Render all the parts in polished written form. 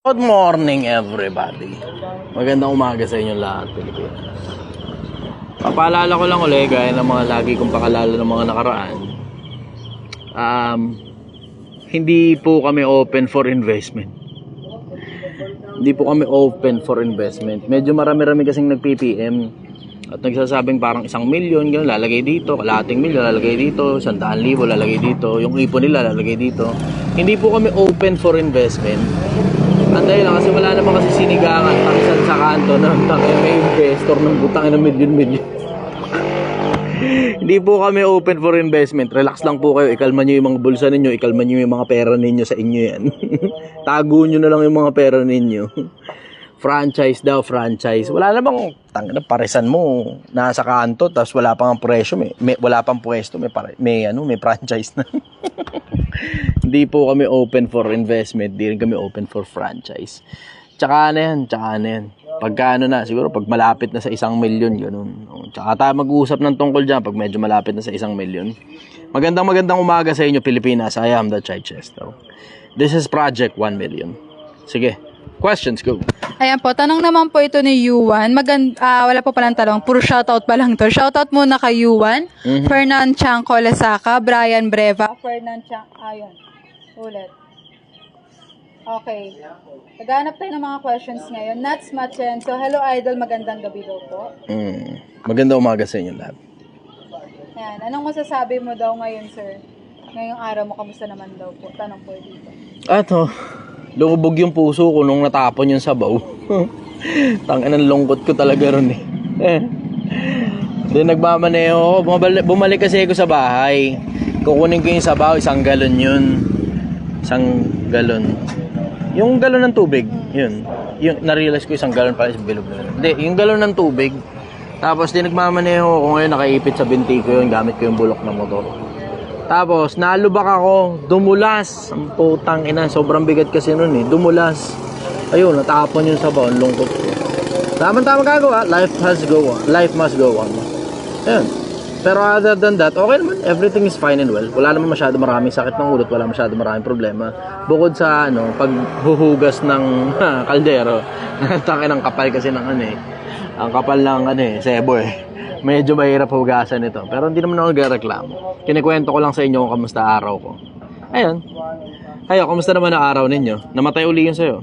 Good morning everybody. Magandang umaga sa inyo lahat, Pilipinas. Papaalala ko lang ulit, gaya ng mga lagi kong pakalala ng mga nakaraan. Hindi po kami open for investment. Hindi po kami open for investment. Medyo marami-rami kasing nag-PPM at nagsasabing parang 1 milyon, gano'n, lalagay dito, kalahating milyon lalagay dito, 100,000 lalagay dito, yung ipon nila lalagay dito. Hindi po kami open for investment. Anday lang kasi wala naman kasi sinigangan tangisan sa kanto ng may investor ng butang na milyon-milyon. Hindi po kami open for investment. Relax lang po kayo. Ikalma nyo yung mga bulsa ninyo. Ikalma nyo yung mga pera ninyo sa inyo yan. Tago nyo na lang yung mga pera ninyo. Franchise daw, franchise. Wala namang paresan mo. Nasa kanto, tapos wala pang presyo. Wala pang pwesto. May franchise na. Hindi po kami open for investment. Hindi rin kami open for franchise. Tsaka na yan. Pagka siguro pag malapit na sa 1 milyon, ganun. Tsaka tayo mag-uusap ng tungkol dyan pag medyo malapit na sa 1 milyon. Magandang umaga sa inyo, Pilipinas. I am the Chai Chesto. This is Project 1 Million. Sige, questions, go. Ayan po, tanong naman po ito ni Yuan. Wala po palang tanong, puro shoutout pa lang to. Shoutout muna kay Yuan, Fernan Chang Colasaka, Brian Breva, Fernan Chang, ayun, ulit. Okay. Naghanap tayo ng mga questions ngayon. Nats Machen. So, hello idol, magandang gabi daw po. Magandang umaga sa inyo lahat. Ayan, anong masasabi mo daw ngayon, sir? Ngayong araw mo, kamusta naman daw po? Tanong po dito. Lumubog yung puso ko nung natapon yung sabaw. Tangin, lungkot ko talaga ron eh. Then nagmamaneho ako. Bumalik kasi ako sa bahay. Kukunin ko yung sabaw, 1 galon yun. 1 galon. Yung galon ng tubig, yun. Yung na-realize ko 1 galon pala, bilog na. Hindi, yung galon ng tubig. Tapos din nagmamaneho ako ngayon, nakaipit sa binti ko yun, gamit ko yung bulok ng motor. Tapos nalubak ako, dumulas. Ang putang ina, sobrang bigat kasi nun eh, dumulas. Ayun, natapon yung sabaw, ang lungkot ko. Tama-tama gagawa, life must go on. Ayun. Pero other than that, okay naman, everything is fine and well. Wala naman masyado maraming sakit ng ulo, wala masyado maraming problema. Bukod sa paghuhugas ng kaldero. Tangin ang kapal kasi ng ang kapal ng sebo eh. Medyo mahirap hugasan ito. Pero hindi naman ako nagreklamo. Kinikwento ko lang sa inyo kung kamusta araw ko. Ayun. Kayo, kamusta naman ang araw ninyo? Namatay uli yun sa'yo.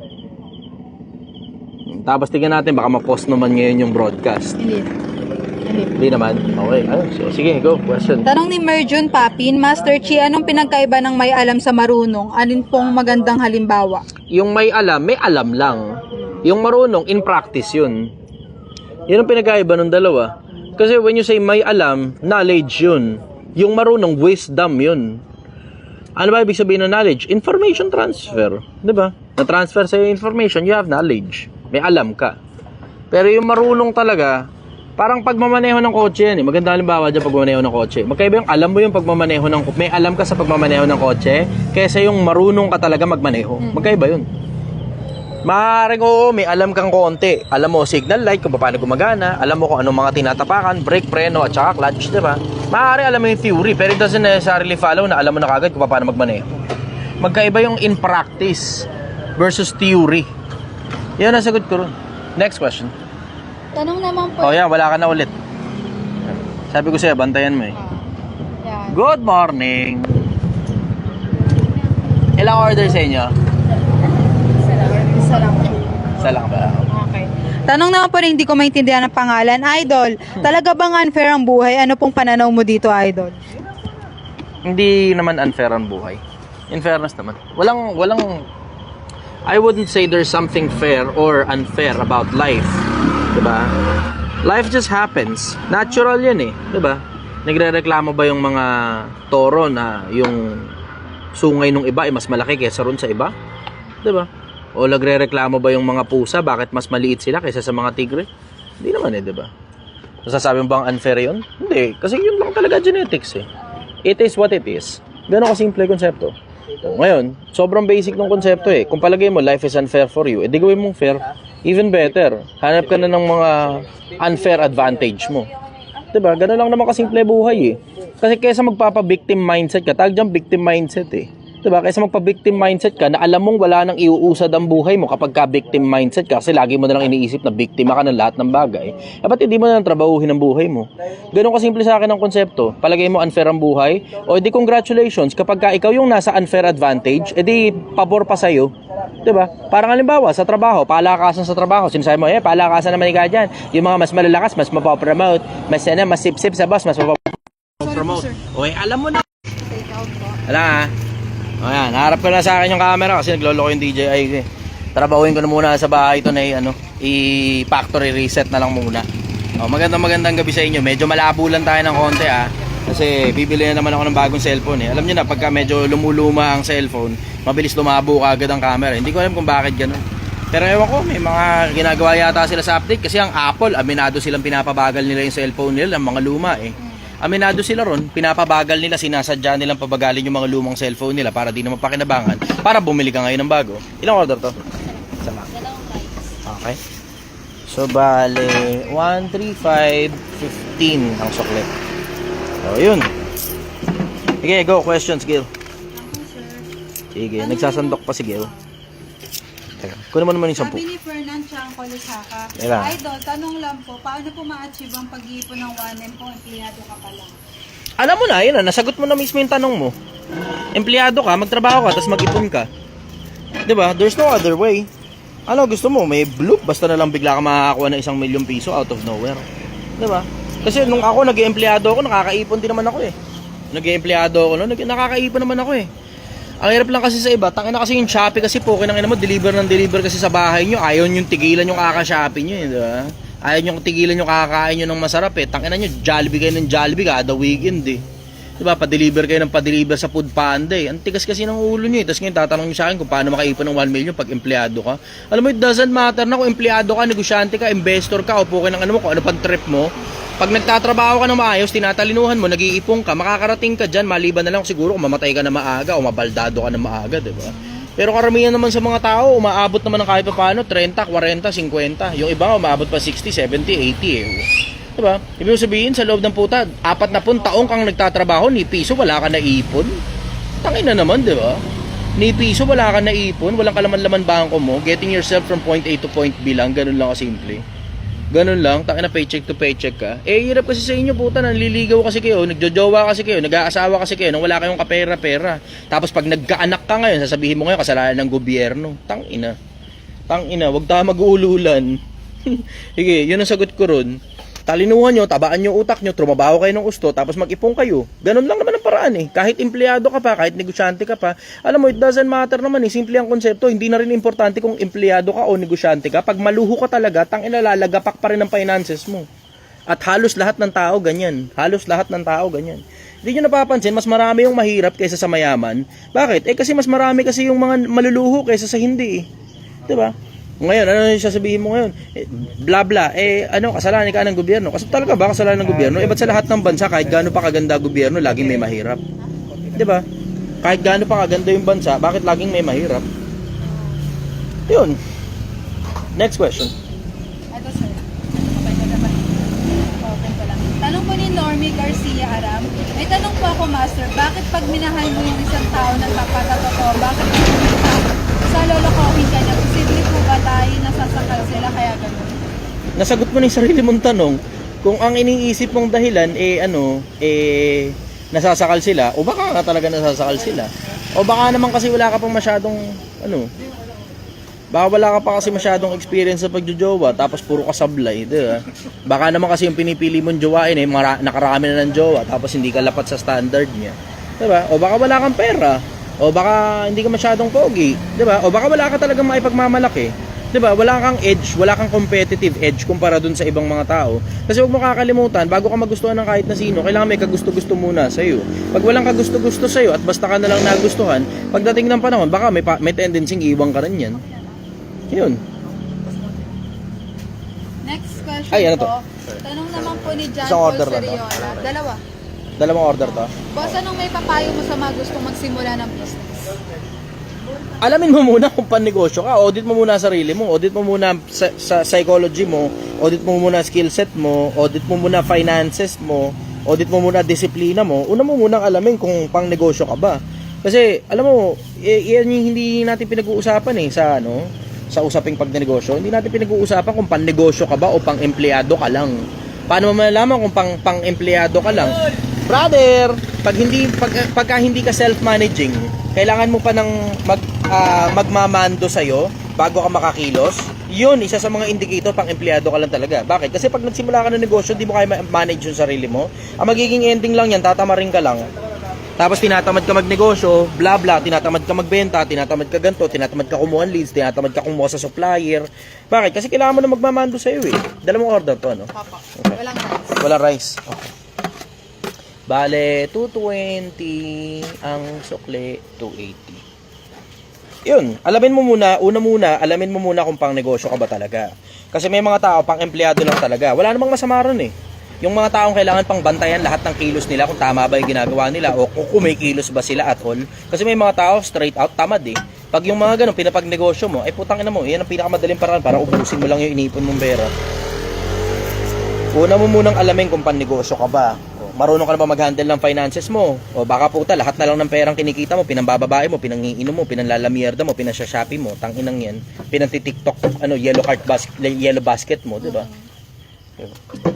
Tapos tingnan natin, baka ma-post naman ngayon yung broadcast. Hindi naman? Okay. Ayun. So, sige, go. Question. Tanong ni Merjun Papin, Master Chi, anong pinagkaiba ng may alam sa marunong? Alin pong magandang halimbawa? Yung may alam lang. Yung marunong, in practice yun. Yun ang pinagkaiba ng dalawa. Kasi when you say may alam, knowledge yun. Yung marunong, wisdom yun. Ano ba ibig sabihin ng knowledge? Information transfer. Diba? Na-transfer sa'yo information, you have knowledge. May alam ka. Pero yung marunong talaga, parang pagmamaneho ng kotse yan eh. Maganda halimbawa dyan pagmamaneho ng kotse. Magkaiba yung alam mo yung pagmamaneho ng kotse. May alam ka sa pagmamaneho ng kotse kaysa yung marunong ka talaga magmaneho. Magkaiba yun. Maaaring may alam kang konti. Alam mo signal light kung paano gumagana. Alam mo kung anong mga tinatapakan, brake, preno, at saka clutch, diba? Maaaring alam mo yung theory, pero it doesn't necessarily follow na alam mo na kagad kung paano magmaneho. Magkaiba yung in practice versus theory. Yan ang sagot ko ron. Next question. Tanong naman po. Yan, wala ka na ulit. Sabi ko sa'yo, bantayan mo eh. Yan. Good morning. Ilang order sa inyo? Isa lang ba? Okay. Tanong naman po na hindi ko maintindihan ang pangalan. Idol, talaga bang unfair ang buhay? Ano pong pananaw mo dito, Idol? Hindi naman unfair ang buhay. In fairness naman. Walang I wouldn't say there's something fair or unfair about life. Diba? Life just happens. Natural yan eh. Diba? Nagre-reklamo ba yung mga toro na yung sungay nung iba ay mas malaki kaysa ron sa iba? Diba? O nagre-reklamo ba yung mga pusa bakit mas maliit sila kaysa sa mga tigre? Hindi naman eh, diba? Masasabi mo bang unfair yun? Hindi. Kasi yun lang talaga genetics eh. It is what it is. Gano'n kasimple konsepto. Ngayon, sobrang basic ng konsepto eh. Kung palagay mo life is unfair for you, edi gawin mong fair. Even better. Hanap ka na ng mga unfair advantage mo. Diba? Gano'n lang naman kasimple buhay eh. Kasi kaysa magpapa-victim mindset ka, tawag dyan victim mindset eh. Diba? Kaysa magpa-victim mindset ka na alam mong wala nang iuusad ang buhay mo kapag ka victim mindset ka kasi lagi mo na lang iniisip na biktima ka ng lahat ng bagay. Ba't hindi mo na lang trabahuhin ang buhay mo? Ganun kasimple sa akin ang konsepto. Palagay mo unfair ang buhay? O edi congratulations kapag ka ikaw yung nasa unfair advantage, edi pabor pa sa'yo. Diba? Parang halimbawa, sa trabaho, palakasan sa trabaho. Sinasabi mo, palakasan naman ikaw dyan. Yung mga mas malalakas, mas mapapromote. Mas sip-sip sa boss, mas mapapromote. Okay, alam mo na. Wala Ayan, harap ko na sa akin yung camera kasi nagloloko yung DJI. Trabahuin ko na muna sa bahay ito na i-factory reset na lang muna. Magandang gabi sa inyo. Medyo malabo lang tayo ng konti kasi bibili na naman ako ng bagong cellphone Alam niyo na, pagka medyo lumuluma ang cellphone, mabilis lumabo agad ang camera. Hindi ko alam kung bakit ganun. Pero ewan ko, may mga ginagawa yata sila sa update kasi ang Apple, aminado silang pinapabagal nila yung cellphone nila, ng mga luma Aminado sila ron, pinapabagal nila, sinasadya nilang pabagalin yung mga lumang cellphone nila para di naman pakinabangan, para bumili ka ngayon ng bago. Ilang order to? Sama. Okay. So, bale, 135.15 ang suklet. So, yun. Sige, go. Questions, Gil. Sige, nagsasandok pa si Gil. Teka, kunin mo naman yung 10. Sabi ni Fernan Chanco Lusaka, Kailan? Idol, tanong lang po, paano po ma-achieve ang pag-iipon ng 1M kung empleyado ka pa lang? Alam mo na, yun nasagot mo na mismo yung tanong mo. Empleyado ka, magtrabaho ka, tapos mag-ipon ka. Diba? There's no other way. Ano gusto mo? May bloop, basta na lang bigla ka makakakuha ng 1 million piso out of nowhere. Diba? Kasi nung ako nag-empleyado ako, nakakaipon din naman ako Nag-empleyado ako, nakakaipon naman ako Ang hirap lang kasi sa iba, tangina kasi yung Shopee kasi po, kinangina mo, deliver kasi sa bahay nyo. Ayaw nyo tigilan yung kaka-Shopee nyo di ba? Ayaw nyo tigilan yung kakakain nyo ng masarap Tangina nyo, Jollibee kayo ng Jollibee kada weekend Di ba? Pa-deliver kayo ng pa-deliver sa Food Panda Ang tigas kasi ng ulo nyo Tapos ngayon tatanong nyo sa akin kung paano makaipon ng 1 million pag empleyado ka. Alam mo, it doesn't matter na kung empleyado ka, negosyante ka, investor ka, o po kayo ng ano mo, kung ano pang trip mo. Pag nagtatrabaho ka ng maayos, tinatalinuhan mo, nag-iipon ka, makakarating ka dyan, maliban na lang siguro kung mamatay ka na maaga o mabaldado ka na maaga, di ba? Pero karamihan naman sa mga tao, umaabot naman ng kahit pa paano, 30, 40, 50. Yung iba, umaabot pa 60, 70, 80 Di ba? Ibig sabihin, sa loob ng puta, 40 taong kang nagtatrabaho, ni piso, wala ka na ipon. Tangin na naman, di ba? Ni piso, wala ka na ipon, walang kalaman-laman bangko mo, getting yourself from point A to point B lang, ganun lang kasimple. Ganun lang, takin na paycheck to paycheck ka. Hirap kasi sa inyo puta, nanliligaw kasi kayo, nagjojowa kasi kayo, nag-aasawa kasi kayo, nang wala kayong kapera-pera. Tapos pag nagkaanak ka ngayon, sasabihin mo ngayon, kasalanan ng gobyerno. Tangina, wag tayo mag-uululan. Sige, yun ang sagot ko ron. Talinuhan nyo, tabaan nyo utak nyo, trumabaho kayo ng gusto, tapos mag-ipon kayo. Ganun lang naman ang paraan Kahit empleyado ka pa, kahit negosyante ka pa, alam mo, it doesn't matter naman Simple ang konsepto, hindi na rin importante kung empleyado ka o negosyante ka. Pag maluho ka talaga, tangina, lalagapak pa rin ang finances mo. At halos lahat ng tao ganyan. Hindi nyo napapansin, mas marami yung mahirap kaysa sa mayaman. Bakit? Kasi mas marami kasi yung mga maluluho kaysa sa hindi Diba? Ngayon, ano yung sasabihin mo ngayon? Bla bla, kasalanan ka ng gobyerno. Kasi talaga ba kasalanan ng gobyerno? Ba't sa lahat ng bansa, kahit gaano pa kaganda gobyerno, laging may mahirap? Diba? Kahit gaano pa kaganda yung bansa, bakit laging may mahirap? Yun. Next question. Ito sir, open ko lang. Tanong ko ni Normie Garcia Aram, may tanong po ako master, bakit pag minahal mo yung isang tao nagpapatotoo, bakit sa lolokohin ka niya, posible po ba tayo nasasakal sila kaya gano'n? Nasagot mo na yung sarili mong tanong. Kung ang iniisip mong dahilan, nasasakal sila, o baka nga talaga nasasakal sila. O baka naman kasi wala ka pang masyadong, baka wala ka pa kasi masyadong experience sa pagjojowa, tapos puro ka sablay, diba? Baka naman kasi yung pinipili mong jowain, nakarami na ng jowa, tapos hindi ka lapat sa standard niya. Diba? O baka wala kang pera. O baka hindi ka masyadong pogi, 'di ba? O baka wala ka talagang maipagmamalaki, 'di ba? Wala kang edge, wala kang competitive edge kumpara dun sa ibang mga tao. Kasi huwag mo kakalimutan, bago ka magustuhan ng kahit na sino, kailangan may kagusto-gusto muna sa iyo. Pag walang kagusto-gusto sa iyo at basta ka na lang nagustuhan, pagdating ng panahon, baka may tendency iwan ka rin 'yan. 'Yun. Next question Ay, ano to? po. Tanong naman po ni John Isang Paul order lang to. Seriola. Dalawang order to. Boss, anong may papayo mo sa mga gustong magsimula ng business? Alamin mo muna kung pan-negosyo ka. Audit mo muna sarili mo. Audit mo muna sa psychology mo. Audit mo muna skill set mo. Audit mo muna finances mo. Audit mo muna disiplina mo. Una mo muna alamin kung pang-negosyo ka ba. Kasi, alam mo, yan yung hindi natin pinag-uusapan sa usaping pagnegosyo. Hindi natin pinag-uusapan kung pang-negosyo ka ba o pang-empleyado ka lang. Paano mo malalaman kung pang-empleyado ka lang? Brother, pagka hindi ka self-managing, kailangan mo pa ng magmamando sa'yo bago ka makakilos. Yun, isa sa mga indicator pang-empleyado ka lang talaga. Bakit? Kasi pag nagsimula ka ng negosyo, di mo kaya manage yung sarili mo. Ang magiging ending lang yan, tatamarin ka lang. Tapos tinatamad ka magnegosyo, bla bla, tinatamad ka magbenta, tinatamad ka ganto, tinatamad ka kumuha ng leads, tinatamad ka kumuha sa supplier. Bakit? Kasi kailangan mo na magmamando sa'yo eh. Dalawang order to, ano? Papa. Okay. Walang rice. Walang rice. Okay. Bale, 220 ang sukli, 280. Yun, alamin mo muna, alamin mo muna kung pang negosyo ka ba talaga. Kasi may mga tao pang empleyado lang talaga. Wala namang masama ron eh. Yung mga taong kailangan pang bantayan lahat ng kilos nila kung tama ba yung ginagawa nila o kung may kilos ba sila at all. Kasi may mga tao straight out tamad eh. Pag yung mga ganun pinapagnegosyo mo, ay putang ina mo, yan ang pinakamadaling paraan para ubusin mo lang yung inipon mong pera. Una mo munang alamin kung pan-negosyo ka ba. O, marunong ka na ba mag-handle ng finances mo? O baka puta, lahat na lang ng perang kinikita mo, pinambababae mo, pinangiinom mo, pinanlalamierda mo, pinasya-shopping mo, tanginang yan, pinanti-tiktok, yellow basket mo, di ba?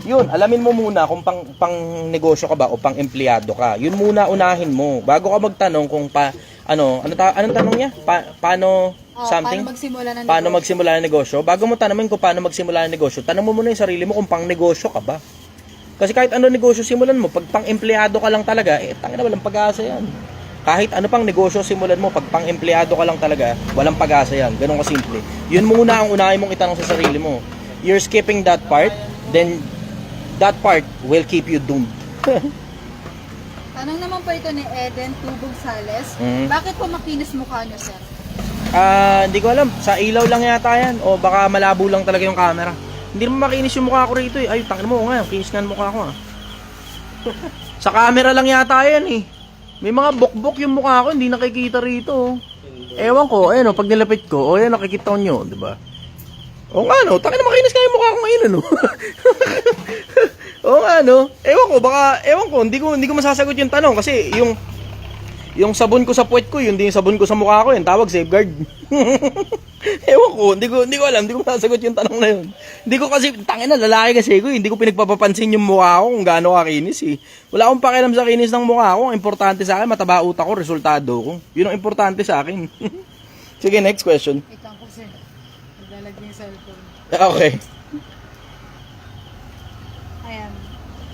Yun, alamin mo muna kung pang negosyo ka ba o pang empleyado ka. Yun muna unahin mo bago ka magtanong kung anong tanong niya? Paano something? Paano magsimula ng negosyo? Bago mo tanongin kung paano magsimula ng negosyo, tanong mo muna yung sarili mo kung pang negosyo ka ba. Kasi kahit ano negosyo simulan mo, pag pang empleyado ka lang talaga, tangina walang pag-asa yan. Kahit ano pang negosyo simulan mo, pag pang empleyado ka lang talaga, walang pag-asa yan. Ganun ka simple. Yun muna ang unahin mong itanong sa sarili mo. You're skipping that part, then that part will keep you doomed. Tanong naman po ito ni Eden Tubog Sales. Bakit po makinis mukha niyo, sir? Hindi ko alam. Sa ilaw lang yata yan. O baka malabo lang talaga yung camera. Hindi naman makinis yung mukha ko rito eh. Ay, tangin mo nga. Kinis nga yung mukha ko Sa camera lang yata yan eh. May mga bukbok yung mukha ko. Hindi nakikita rito. Ewan ko. Ayun pag nilapit ko. O yan, nakikita ko nyo. Diba? O nga no, takin na makinis nga yung mukha ko ngayon ano. O nga no, ewan ko, hindi ko masasagot yung tanong kasi yung sabon ko sa puwet ko, yun din yung sabon ko sa mukha ko, yung tawag safeguard. Ewan ko, hindi ko alam, hindi ko masasagot yung tanong na yun. Hindi ko kasi, tangin na, lalaki kasi ko, hindi ko pinagpapapansin yung mukha ko kung gaano kakinis eh. Wala akong pakialam sa kinis ng mukha ko, ang importante sa akin, mataba utak ko, resultado ko. Yun ang importante sa akin. Sige, next question. Ikaw po, sir. Naglalagay yung cellphone. Okay. Ayan.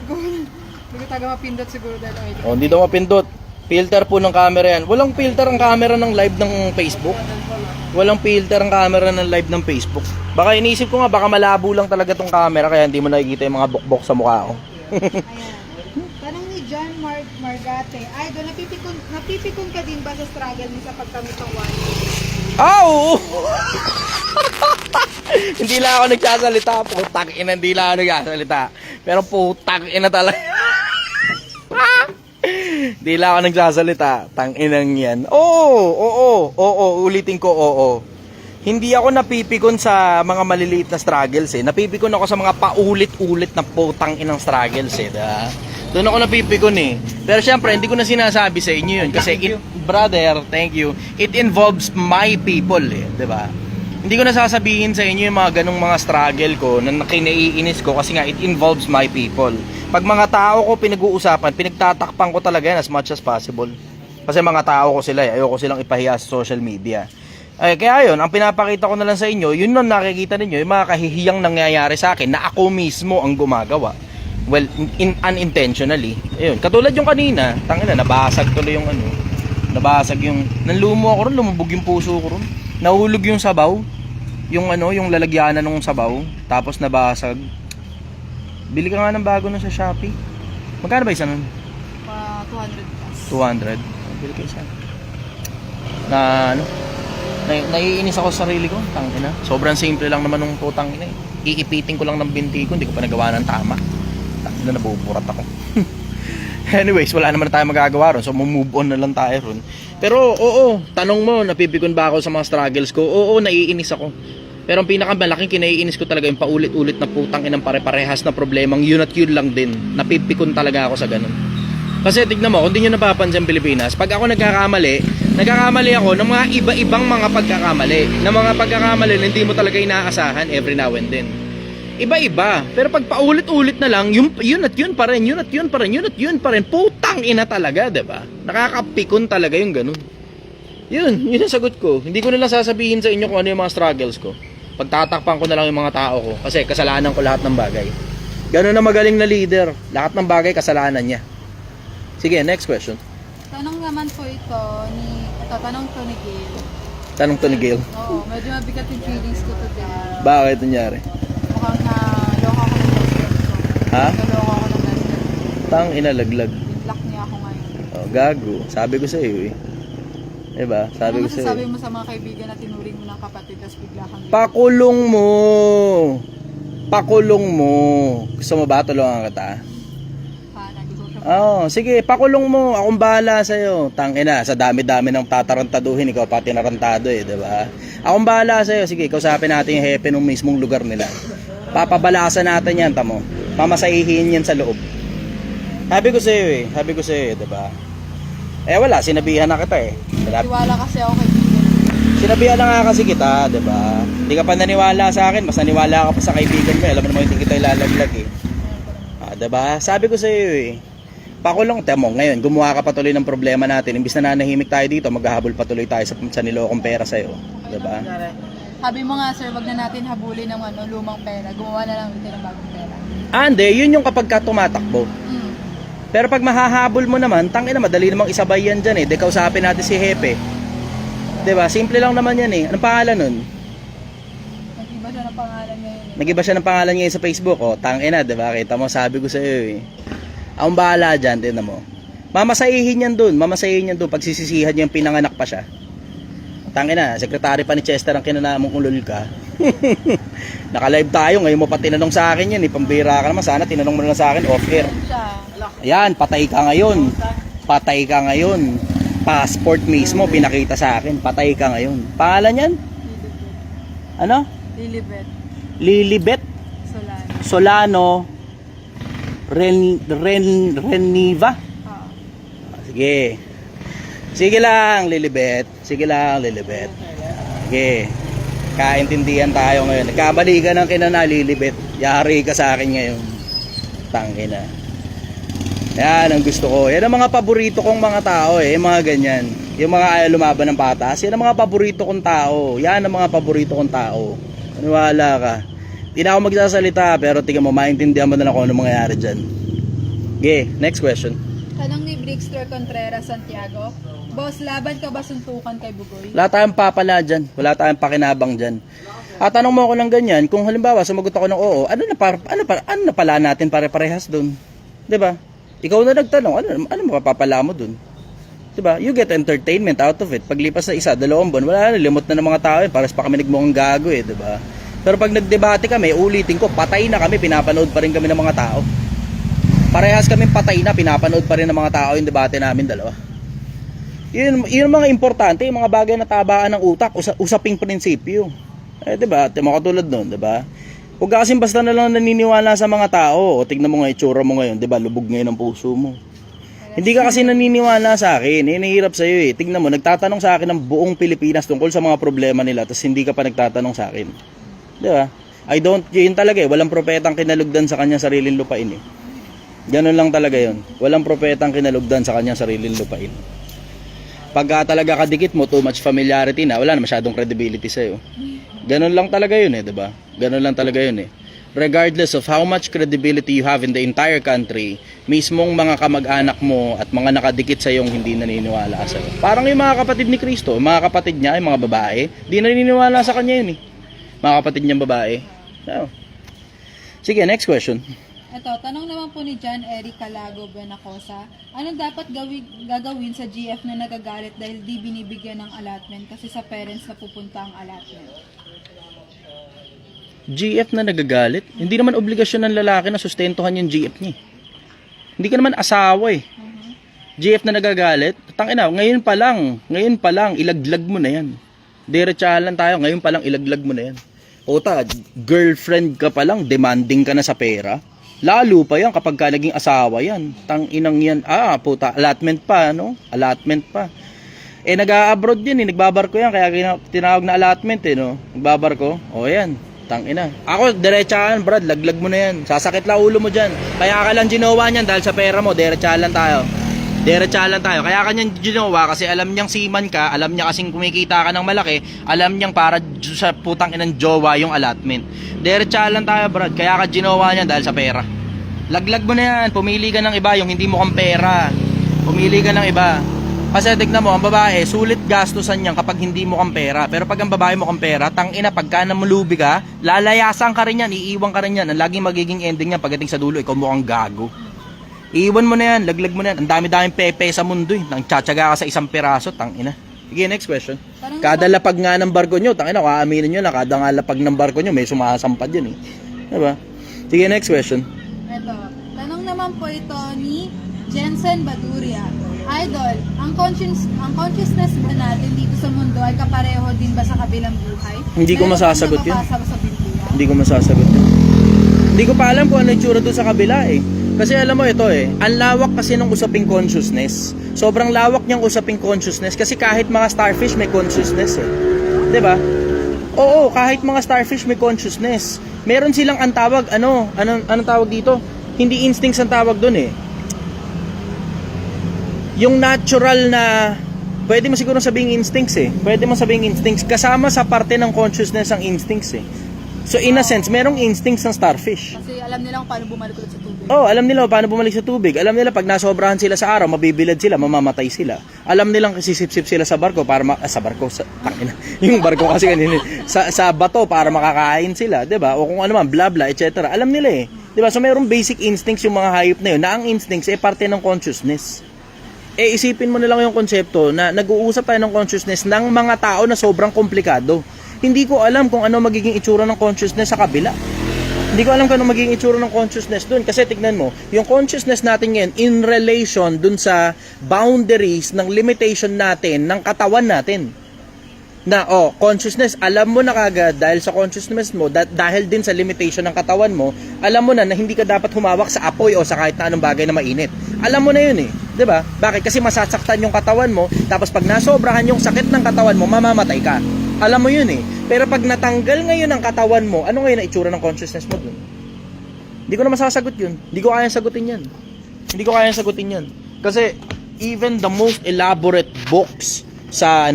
Hindi ko taga mapindot siguro dahil Oh, hindi daw mapindot. Filter po ng camera yan. Walang filter ang camera ng live ng Facebook. Walang filter ang camera ng live ng Facebook. Baka iniisip ko nga, baka malabo lang talaga tong camera kaya hindi mo nakikita yung mga bukbok sa mukha ko. Ayan. Tanong ni John Margate. Idol, napipikon ka din ba sa struggle niya sa pagkamit ng one? Oo! Hindi lang ako nagsasalita. Putang ina, hindi lang ako nagsasalita. Pero putang ina talaga. Hindi lang ako nagsasalita. Tanginang yan. Oo. Ulitin ko, oo. Hindi ako napipikon sa mga maliliit na struggles eh. Napipikon ako sa mga paulit-ulit na putang inang struggles eh. Doon ako napipikon eh. Pero syempre, hindi ko na sinasabi sa inyo yun. Kasi, brother, thank you. It involves my people eh. Diba? Hindi ko na sasabihin sa inyo yung mga ganong mga struggle ko na kinaiinis ko kasi nga it involves my people. Pag mga tao ko pinag-uusapan, pinagtatakpan ko talaga yan as much as possible. Kasi mga tao ko sila eh. Ayoko silang ipahiya sa social media. Kaya yun, ang pinapakita ko na lang sa inyo, yun lang nakikita ninyo, yung mga kahihiyang nangyayari sa akin na ako mismo ang gumagawa. Well, unintentionally. Ayun, katulad yung kanina, tangina, nabasag tuloy yung nabasag yung, nanlumo ako ron, lumubog yung puso ko ron. Nahulog yung sabaw, yung yung lalagyanan ng sabaw, tapos nabasag. Bili ka nga ng bago na sa Shopee. Magkano ba isa nun? 200 plus. 200. Bili ka isa. Naiinis ako sa sarili ko, tangina. Sobrang simple lang naman ng putang ina eh. Iipiting ko lang ng binti ko, hindi ko pa nagawa ng tama. Tangina, nabuburat ako. Anyways, wala naman na tayo magagawa ron, so move on na lang tayo ron. Pero oo, tanong mo, napipikon ba ako sa mga struggles ko? Oo, naiinis ako. Pero ang pinakamalaking kinaiinis ko talaga yung paulit-ulit na putang inang pare-parehas na problemang yun at yun lang din. Napipikon talaga ako sa ganun. Kasi tignan mo, kung di nyo napapansin Pilipinas, pag ako nagkakamali ako ng mga iba-ibang mga pagkakamali. Ng mga pagkakamali na hindi mo talaga inaasahan every now and then. Iba-iba. Pero pag paulit-ulit na lang, yun at yun pa rin, yun at yun pa rin, yun at yun pa rin. Putang ina talaga, diba? Nakakapikon talaga yung ganun. Yun ang sagot ko. Hindi ko nila sasabihin sa inyo kung ano yung mga struggles ko. Pagtatakpan ko na lang yung mga tao ko. Kasi kasalanan ko lahat ng bagay. Ganun na magaling na leader. Lahat ng bagay kasalanan niya. Sige, next question. Tanong naman po tanong to ni Gail. Tanong to ni Gail. Oo, medyo mabigat yung feelings ko today. Bakit nangyari? Mukhang na-loka ako ng best friend ko. Ha? Naloka ako ng best friend ko. Tang inalaglag. Block niya ako ngayon. Oh, gago. Sabi ko sa iyo eh. Diba? Sabi Ano ko sa masasabi iyo. mo sa mga kaibigan na tinuring mo ng kapatid tapos bigla kang Pakulong mo. Pakulong mo. Gusto mo ba tulungan kita? nag-social Oo, sige, pakulong mo. Akong bahala sa'yo. Tangina, sa dami-dami ng tatarantaduhin, ikaw pa tinarantado eh, diba? Akong bahala sa'yo. Sige, kausapin natin yung hepe ng mismong lugar nila. Papabalasan natin yan, tamo. Mamasahihin yan sa loob. Sabi ko sa'yo eh, diba? Eh wala, sinabihan na kita eh. Tiwala kasi ako kaibigan. Sinabihan na nga kasi kita, diba? Hindi ka pa naniwala sa akin, mas naniwala ka pa sa kaibigan mo. Alam mo naman hindi kita ilalaglag eh. Diba? Sabi ko sa'yo eh. Pakulong, temo, ngayon, gumawa ka patuloy ng problema natin. Imbis na nanahimik tayo dito, maghahabol patuloy tayo sa nilokong pera sa'yo. Diba? Sabi mo nga sir, wag na natin habulin ng lumang pera. Gumawa na lang natin ng bagong pera. Hindi, yun yung kapag ka tumatakbo. Pero pag mahahabol mo naman, tangina, madali namang isabay yan dyan eh. De, kausapin natin si Hepe. Diba? Simple lang naman yan eh. Anong pangalan nun? Nag-iba siya ng pangalan ngayon eh. Nag-iba siya ng pangalan ngayon sa Facebook. O, tangina, diba? Kita mo, sabi ko sa'yo eh. Akong bahala dyan, tinan mo. Mamasahihin yan dun. Pagsisisihan niya yung pinanganak pa siya. Tangina, sekretary pa ni Chester ang kinanamong ulol ka. Naka-live tayo, ngayon mo pa tinanong sa akin yan eh. Pambira ka naman, sana tinanong mo na lang sa akin off-air. Ayan, patay ka ngayon. Passport mismo, pinakita sa akin. Patay ka ngayon. Pangalan yan? Ano? Lilibet Solano Reniva. Sige. Sige lang, Lilibet. Sige. Kaintindihan tayo ngayon. Nagkamali ka ng kinana, Lilibet. Yari ka sa akin ngayon. Tangina. Yan ang gusto ko. Yan ang mga paborito kong mga tao eh. Yung mga ganyan. Yung mga ayaw lumaban ng patas. Yan ang mga paborito kong tao. Maniwala ka. Hindi na ako magsasalita. Pero tingnan mo, maintindihan mo na lang kung ano mangyayari dyan. Okay, next question. Tanong ni Brixter Contreras Santiago. Boss, laban ka ba suntukan kay Bugoy? Wala tayong papala dyan. Wala tayong pakinabang dyan. At tanong mo ako ng ganyan, kung halimbawa sumagot ako ng oo, ano na pala natin pare-parehas dun? 'Di ba? Ikaw na nagtanong, ano mapapala mo dun? 'Di ba? You get entertainment out of it. Paglipas sa 1-2 buwan, wala na, limot na ng mga tao, pares pa kami nagmukhang gago eh, 'di ba? Pero pag nagdebate kami, ulitin ko, patay na kami, pinapanood pa rin kami ng mga tao. Parehas kami patay na, pinapanood pa rin ng mga tao yung debate namin dalawa. Yun mga importante, yung mga bagay na tabaan ng utak, usaping prinsipyo. Eh, 'di ba? Temo katulad noon, 'di ba? Huwag ka kasing basta na lang naniniwala sa mga tao. O tignan mo nga itsura mo ngayon, 'di ba? Lubog ngayon ang puso mo. Hindi ka kasi naniniwala sa akin. Nahihirap sa iyo eh. Tignan mo, nagtatanong sa akin ng buong Pilipinas tungkol sa mga problema nila, tapos hindi ka pa nagtatanong sa akin. 'Di ba? Yun talaga eh. Walang propetang kinalugdan sa kanyang sariling lupain eh. Ganun lang talaga yun. Walang propetang kinalugdan sa kanyang sariling lupain. Pagka talaga kadikit mo, too much familiarity na, wala na masyadong credibility sa'yo. Ganun lang talaga yun eh, diba? Ganun lang talaga yun eh. Regardless of how much credibility you have in the entire country, mismong mga kamag-anak mo at mga nakadikit sa yung hindi naniniwala sa'yo. Parang yung mga kapatid ni Kristo, yung mga kapatid niya, yung mga babae, hindi naniniwala sa kanya yun eh. Mga kapatid niyang babae. So, sige, next question. Ito, tanong naman po ni John Eric Calago Benacosa, anong dapat gagawin sa GF na nagagalit dahil di binibigyan ng allotment kasi sa parents na pupunta ang allotment? GF na nagagalit? Hindi naman obligasyon ng lalaki na sustentuhan yung GF niya. Hindi ka naman asawa eh. GF na nagagalit? Tangina, ngayon pa lang, ilaglag mo na yan. Diretsahan lang tayo, ngayon pa lang ilaglag mo na yan. Ota, girlfriend ka pa lang, demanding ka na sa pera. Lalo pa yan kapag ka naging asawa yan. Tang inang yan. Puta, allotment pa, no? Allotment pa. Nag-a-abroad yan, nagbabarko yan, kaya tinawag na allotment, no? Nagbabarko. Yan. Tang ina. Ako, diretsahan, Brad, laglag mo na yan. Sasakit la ulo mo dyan. Kaya ka lang ginawa niyan dahil sa pera mo, diretsahan lang tayo. Kaya kanyang ginawa kasi alam niyang seaman ka, alam niya kasing kumikita ka ng malaki, alam niyang para sa putang inang jowa yung allotment. Diretsahan lang tayo, Brad. Kaya ka ginawa niyan dahil sa pera. Laglag mo na yan. Pumili ka ng iba, yung hindi mo kang pera. Pumili ka ng iba. Kasi tignan mo, ang babae, sulit gastusan niyan kapag hindi mo kang pera. Pero pag ang babae mo kang pera, tangina, pagka namulubi ka, lalayasan ka rin yan, iiwan ka rin yan. Ang laging magiging ending niyan pagdating sa dulo, ikaw mukhang gago. Iiwan mo na yan, laglag mo na yan. Ang dami-daming pepe sa mundo eh. Nang tiyatsaga ka sa isang piraso, tangina. Sige, next question. Kada lapag nga ng barko nyo, tangina, kaaminin nyo na kada nga lapag ng barko nyo, may sumasampad yun eh. Diba? Sige, next question. Ito, tanong naman po ito ni Jensen Baduria. Idol, ang consciousness ba natin dito sa mundo ay kapareho din ba sa kabilang buhay? Hindi ko masasagot yun. Hindi ko masasagot yun. Hindi ko pa alam kung ano yung tsura doon sa kabila eh. Kasi alam mo ito eh, ang lawak kasi ng usaping consciousness. Sobrang lawak niyang usaping consciousness kasi kahit mga starfish may consciousness eh. 'Di ba? Oo, kahit mga starfish may consciousness. Meron silang ang tawag, anong tawag dito? Hindi instincts ang tawag doon eh. Yung natural na, pwede mo siguro sabihin instincts eh. Pwede mo sabihin instincts. Kasama sa parte ng consciousness ang instincts eh. So in a sense, merong instincts ng starfish. Kasi alam nila kung paano bumalik ulit sa tubig. Alam nila paano bumalik sa tubig. Alam nila pag nasobrahan sila sa araw, mabibilad sila, mamamatay sila. Alam nilang sisip-sip sila sa barko para yung barko kasi kanina sa bato para makakain sila, 'di ba? O kung ano man, bla bla, etc. Alam nila eh. 'Di ba? So merong basic instincts yung mga hayop na yun, na ang instincts ay parte ng consciousness. Isipin mo na lang yung konsepto na nag-uusap tayo ng consciousness ng mga tao na sobrang komplikado. Hindi ko alam kung ano magiging itsura ng consciousness sa kabila. Hindi ko alam kung ano magiging itsura ng consciousness dun. Kasi tignan mo, yung consciousness natin ngayon in relation dun sa boundaries ng limitation natin, ng katawan natin. Na, consciousness, alam mo na kagad dahil sa consciousness mo, dahil din sa limitation ng katawan mo, alam mo na hindi ka dapat humawak sa apoy o sa kahit na anong bagay na mainit. Alam mo na yun eh. 'Di ba? Bakit? Kasi masasaktan yung katawan mo, tapos pag nasobrahan yung sakit ng katawan mo, mamamatay ka. Alam mo yun eh. Pero pag natanggal ngayon ang katawan mo, ano ngayon ang itsura ng consciousness mo dun? Hindi ko na masasagot yun. Hindi ko kayang sagutin yan. Kasi even the most elaborate books sa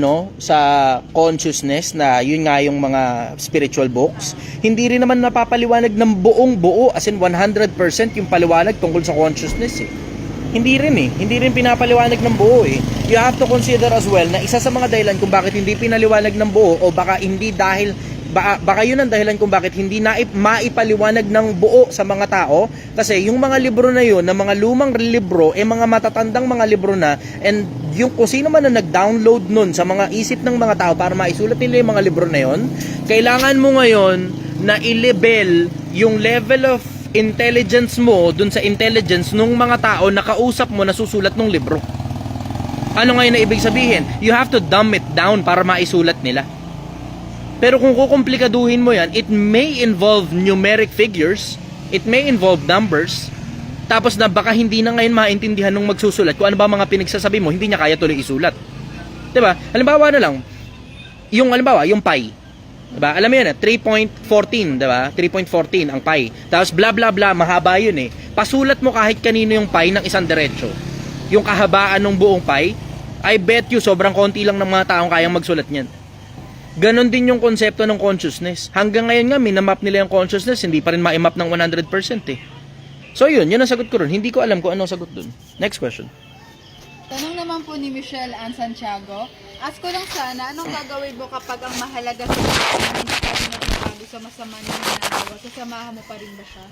consciousness, na yun nga yung mga spiritual books, hindi rin naman napapaliwanag ng buong buo, as in 100% yung paliwanag tungkol sa consciousness eh. Hindi rin pinapaliwanag ng buo eh. You have to consider as well na isa sa mga dahilan kung bakit hindi pinaliwanag ng buo, o baka hindi dahil baka yun ang dahilan kung bakit hindi maipaliwanag ng buo sa mga tao, kasi yung mga libro na yun, na mga lumang libro, mga matatandang mga libro na, and yung kung sino man na nag-download nun sa mga isip ng mga tao para maisulat nila yung mga libro na yun, kailangan mo ngayon na i-level yung level of intelligence mo dun sa intelligence nung mga tao na kausap mo na susulat ng libro. Ano ngayon na ibig sabihin? You have to dumb it down para maisulat nila. Pero kung kukomplikaduhin mo yan, it may involve numeric figures, it may involve numbers, tapos na baka hindi na ngayon maintindihan nung magsusulat kung ano ba mga pinagsasabi mo, hindi niya kaya tuloy isulat. 'Di ba? Halimbawa na lang, yung pi. Diba? Alam mo yan, 3.14, diba? 3.14 ang pi. Tapos bla bla bla, mahaba yun eh. Pasulat mo kahit kanino yung pi ng isang diretso. Yung kahabaan ng buong pi, I bet you sobrang konti lang ng mga taong kayang magsulat niyan. Ganon din yung konsepto ng consciousness. Hanggang ngayon nga, minamap nila yung consciousness, hindi pa rin ma-map ng 100% eh. So yun ang sagot ko rin. Hindi ko alam kung anong sagot dun. Next question. Tanong naman po ni Michelle Ann Santiago. Ask ko lang sana, anong gagawin mo kapag ang mahalaga sa mga hindi ka rin nagbabago sa masama na ginagawa? Sasamahan mo pa rin ba siya?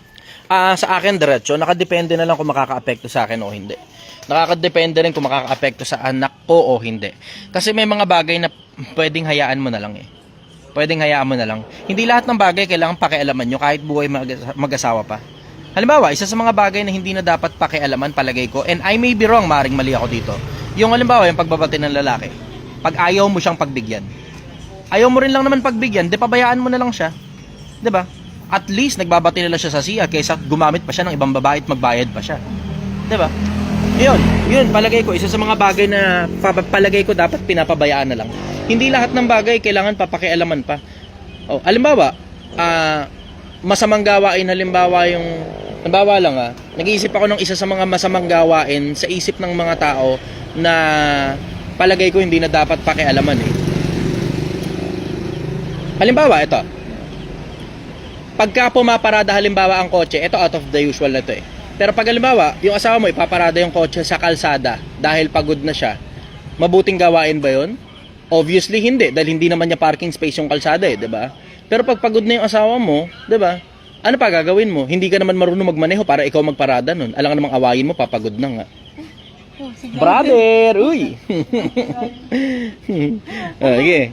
Sa akin, diretso. Nakadepende na lang kung makaka-apekto sa akin o hindi. Nakakadepende rin kung makaka-apekto sa anak ko o hindi. Kasi may mga bagay na pwedeng hayaan mo na lang eh. Pwedeng hayaan mo na lang. Hindi lahat ng bagay kailangan pakialaman nyo kahit buhay mag-asawa pa. Halimbawa, isa sa mga bagay na hindi na dapat pakialaman, palagay ko, and I may be wrong, maring mali ako dito. Yung halimbawa, yung pagbabati ng lalaki. Pag ayaw mo siyang pagbigyan. Ayaw mo rin lang naman pagbigyan, di pabayaan mo na lang siya. 'Di ba? At least nagbabati nila siya sa CR kaysa gumamit pa siya ng ibang babae at magbayad pa siya. 'Di ba? Yun, palagay ko isa sa mga bagay na palagay ko dapat pinapabayaan na lang. Hindi lahat ng bagay kailangan papakialaman pa. Oh, halimbawa, masamang gawain, halimbawa lang nag-iisip ako ng isa sa mga masamang gawain sa isip ng mga tao na palagay ko hindi na dapat pakialaman eh. Halimbawa, ito. Pagka pumaparada halimbawa ang kotse, ito out of the usual na ito eh. Pero pag halimbawa, yung asawa mo ipaparada yung kotse sa kalsada dahil pagod na siya, mabuting gawain ba yun? Obviously hindi, dahil hindi naman niya parking space yung kalsada eh, 'di ba? Pero pag pagod na yung asawa mo, 'di ba? Ano pa gagawin mo? Hindi ka naman marunong magmaneho para ikaw magparada nun. Alam ka namang awayin mo, papagod na nga. Brother, uy. Okay.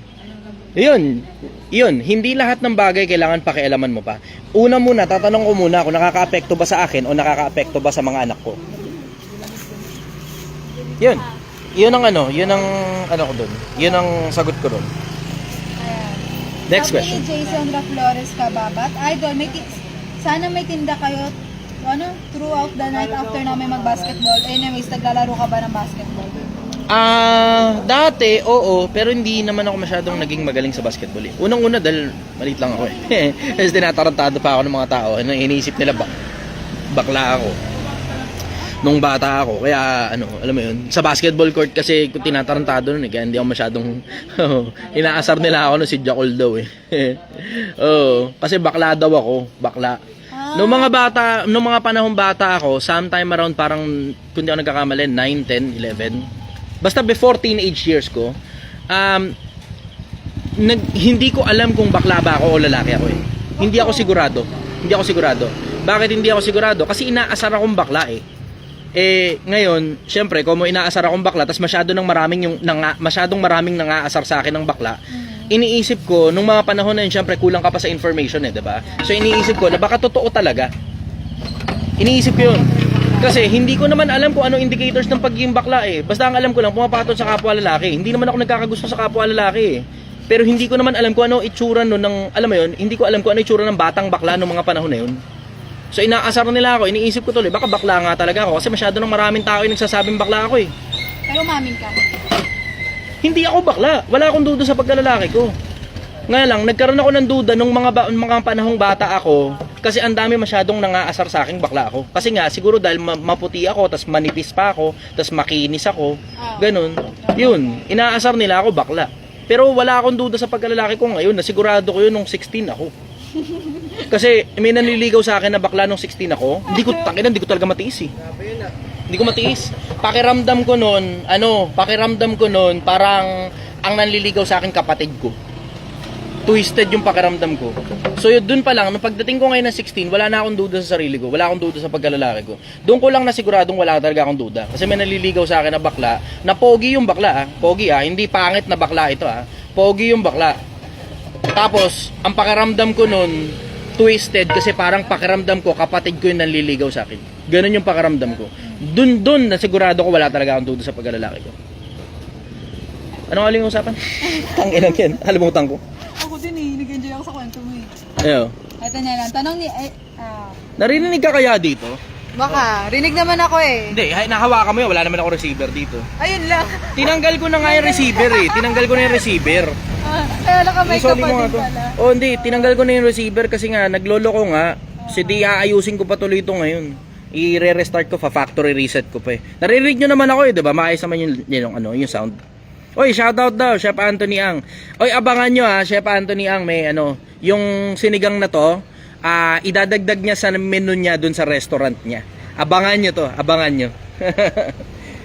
Yun, hindi lahat ng bagay kailangan pakialaman mo pa. Una muna, tatanong ko muna kung nakakaapekto ba sa akin o nakakaapekto ba sa mga anak ko. Yun ang ano ko doon. Yun ang sagot ko doon. Next question. Sabi ni Jason Flores Kababat, Idol, sana may tinda kayo throughout the night after namin mag-basketball. Anyways, naglalaro ka ba ng basketball? Dati, oo, pero hindi naman ako masyadong naging magaling sa basketball eh. Unang-una dahil maliit lang ako eh. Kasi tinatarantado pa ako ng mga tao. Iniisip nila bakla ako. Nung bata ako, kaya alam mo yun, sa basketball court kasi kung tinatarantado nun eh, kaya hindi ako masyadong, inaasar nila ako si Jackal daw eh. Oo, kasi bakla daw ako, bakla. Nung mga panahong bata ako, sometime around parang, kung di ako nagkakamali, 9, 10, 11, basta before teenage years ko, hindi ko alam kung bakla ba ako o lalaki ako eh. Hindi ako sigurado. Bakit hindi ako sigurado? Kasi inaasar akong bakla eh. Ngayon, syempre, kung inaasar akong bakla, tas masyadong maraming nangaasar sa akin ng bakla, iniisip ko, nung mga panahon na yun, syempre, kulang ka pa sa information eh, diba? So, iniisip ko na baka totoo talaga. Iniisip ko yun. Kasi, hindi ko naman alam kung anong indicators ng pagiging bakla eh. Basta ang alam ko lang, pumapatol sa kapwa lalaki. Hindi naman ako nagkakagusto sa kapwa lalaki eh. Pero hindi ko naman alam kung ano itsura nun ng, alam mo yun, hindi ko alam kung ano itsura ng batang bakla nung mga panahon na yun. So inaasar nila ako, iniisip ko tuloy, baka bakla nga talaga ako kasi masyado ng maraming tao yung nagsasabing bakla ako eh. Pero umamin ka. Hindi ako bakla, wala akong duda sa pagkalalaki ko. Nga lang, nagkaroon ako ng duda nung mga panahong bata ako kasi ang dami masyadong nangaasar sa akin bakla ako. Kasi nga, siguro dahil maputi ako, tas manipis pa ako, tas makinis ako, ganun. Yun, inaasar nila ako bakla. Pero wala akong duda sa pagkalalaki ko ngayon, nasigurado ko yun nung 16 ako. Kasi may nanliligaw sa akin na bakla nung 16 ako. Hindi ko talaga matiis eh. Hindi ko matiis. Pakiramdam ko noon, parang ang nanliligaw sa akin kapatid ko. Twisted yung pakiramdam ko. So yun, dun pa lang, nung pagdating ko ngayon ng 16, wala na akong duda sa sarili ko. Wala akong duda sa pagkalalaki ko. Doon ko lang nasiguradong wala talaga akong duda. Kasi may nanliligaw sa akin na bakla, na pogi yung bakla Pogi hindi pangit na bakla ito Pogi yung bakla. Tapos, ang pakiramdam ko nun, twisted kasi parang pakiramdam ko, kapatid ko yung nanliligaw sa akin. Ganun yung pakiramdam ko. Dun, nasigurado ko wala talaga akong duda sa pagkalalaki ko. Anong aling usapan? Tanginan yan. Halimutan ko. Ako din eh, nag-enjoy ako sa kwento mo eh. Ayo. Ito na lang, tanong ni... Narinig ka kaya dito? Baka, rinig naman ako eh. Hindi, nahawakan mo yan. Wala naman ako receiver dito. Ayun lang. Tinanggal ko na nga yung receiver eh. Tinanggal ko na yung receiver. Kaya nakamay ka pa din pala. Oh, hindi. Tinanggal ko na yung receiver kasi nga, naglolo ko nga. Kasi di aayusin ko pa tuloy ito ngayon. I-re-restart ko, factory reset ko pa eh. Naririnig nyo naman ako eh, diba? Maayos naman yung sound. Oy, shoutout daw, Chef Anthony Ang. Oy, abangan nyo Chef Anthony Ang, may yung sinigang na to, idadagdag niya sa menu niya dun sa restaurant niya. Abangan nyo to, abangan nyo.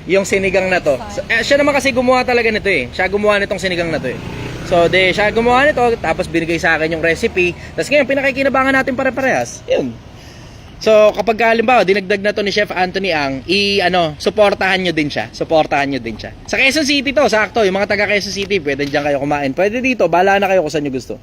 Yung sinigang na to. Siya naman kasi gumawa talaga nito eh. Siya gumawa nitong sinigang na to eh. So, siya gumawa nito, tapos binigay sa akin yung recipe. Tapos ngayon, pinakikinabangan natin pare-parehas. Yun. So, kapag halimbawa, dinagdag na to ni Chef Anthony Ang, suportahan nyo din siya. Suportahan nyo din siya. Sa Quezon City to, sakto. Yung mga taga Quezon City, pwede dyan kayo kumain. Pwede dito, bahala na kayo kung saan nyo gusto.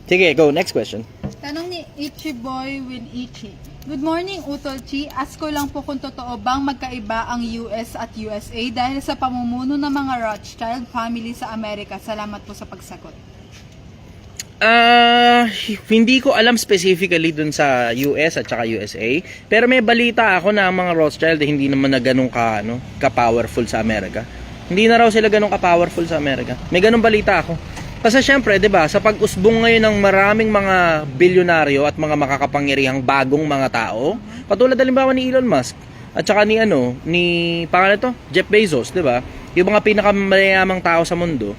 Sige, go. Next question. Tanong ni Ichi Boy with Ichi. Good morning, Utolchi. Ask ko lang po kung totoo bang magkaiba ang US at USA dahil sa pamumuno ng mga Rothschild family sa Amerika. Salamat po sa pagsagot. Hindi ko alam specifically dun sa US at saka USA, pero may balita ako na ang mga Rothschild hindi naman na ganun ka-powerful sa Amerika. Hindi na raw sila ganun ka-powerful sa Amerika. May ganun balita ako. Kasi syempre, 'di ba, sa pag-usbong ngayon ng maraming mga bilyonaryo at mga makakapangyarihang bagong mga tao, katulad halimbawa ni Elon Musk at saka ni pangalan to, Jeff Bezos, 'di ba? Yung mga pinakamayamang tao sa mundo,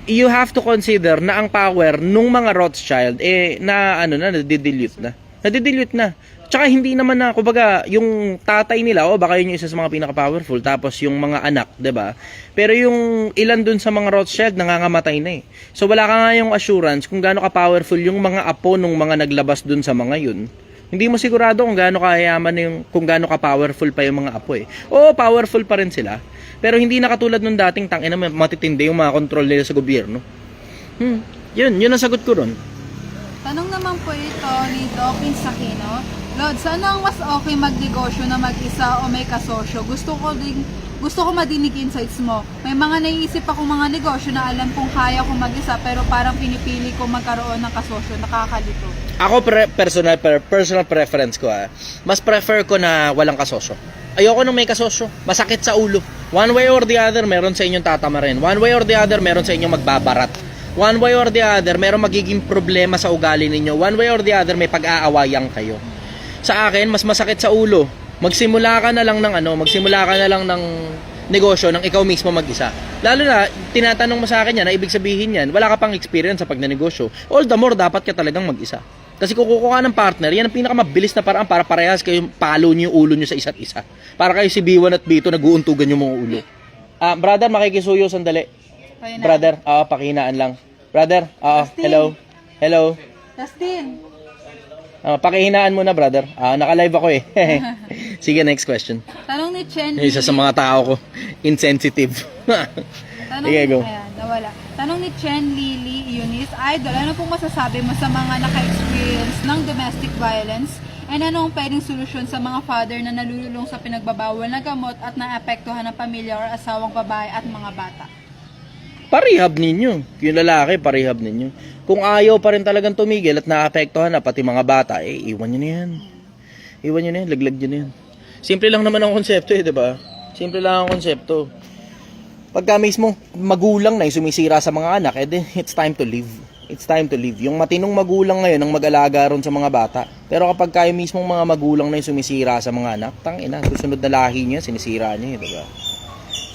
you have to consider na ang power nung mga Rothschild nadidilute na. Nadidilute na. Tsaka hindi naman na, kumbaga, yung tatay nila, baka yun yung isa sa mga pinaka-powerful, tapos yung mga anak, 'di ba? Pero yung ilan dun sa mga Rothschild nangangamatay na eh. So wala ka nga yung assurance kung gaano ka-powerful yung mga apo nung mga naglabas dun sa mga yun. Hindi mo sigurado kung gaano kayaman kung gaano ka-powerful pa yung mga apo eh. Oo, powerful pa rin sila. Pero hindi na katulad nung dating tangina matitindi yung mga control nila sa gobyerno. Yun ang sagot ko ron. Tanong naman po ito ni Dawkins Aquino. Lord, saan ang mas okay magnegosyo na mag-isa o may kasosyo? Gusto ko madinig insights mo. May mga naiisip akong mga negosyo na alam kong kaya ko mag-isa pero parang pinipili ko magkaroon ng kasosyo. Nakakalito. Ako personal preference ko mas prefer ko na walang kasosyo. Ayoko nung may kasosyo. Masakit sa ulo. One way or the other, meron sa inyong tatamarin. One way or the other, meron sa inyong magbabarat. One way or the other, meron magiging problema sa ugali ninyo. One way or the other, may pag-aawayan kayo. Sa akin, mas masakit sa ulo. Magsimula ka na lang ng negosyo nang ikaw mismo mag-isa. Lalo na, tinatanong mo sa akin yan, na ibig sabihin yan, wala ka pang experience sa pagnenegosyo. All the more, dapat ka talagang mag-isa. Kasi kung kukuha ng partner, yan ang pinakamabilis na paraan para parehas kayo palo niyo yung ulo niyo sa isa't isa. Para kayo si B1 at B2 nag-uuntugan yung mga ulo. Brother, makikisuyo sandali. Pahinaan. Brother, pakinaan lang. Brother, Justin. hello. Justin. Pakihinaan muna, brother. Naka-live ako eh. Sige, next question. Tanong ni Chen Isa sa mga tao ko, insensitive. Sige, go. Ayan, nawala. Tanong ni Chen Lily Eunice, Idol, ano pong masasabi mo sa mga naka-experience ng domestic violence? And ano ang pwedeng solusyon sa mga father na nalululong sa pinagbabawal na gamot at naapektuhan ng pamilya or asawang babae at mga bata? Parehab ninyo. Yung lalaki, parehab ninyo. Kung ayaw pa rin talagang tumigil at naapektuhan na pati mga bata, iwan nyo na yan. Iwan nyo na yan, laglag nyo na yan. Simple lang naman ang konsepto diba? Simple lang ang konsepto. Pagka mismo magulang na yung sumisira sa mga anak, it's time to leave. It's time to leave. Yung matinong magulang ngayon ang mag-alaga ron sa mga bata. Pero kapag kayo mismong mga magulang na yung sumisira sa mga anak, tangina, susunod na lahi niya, sinisira niya, diba?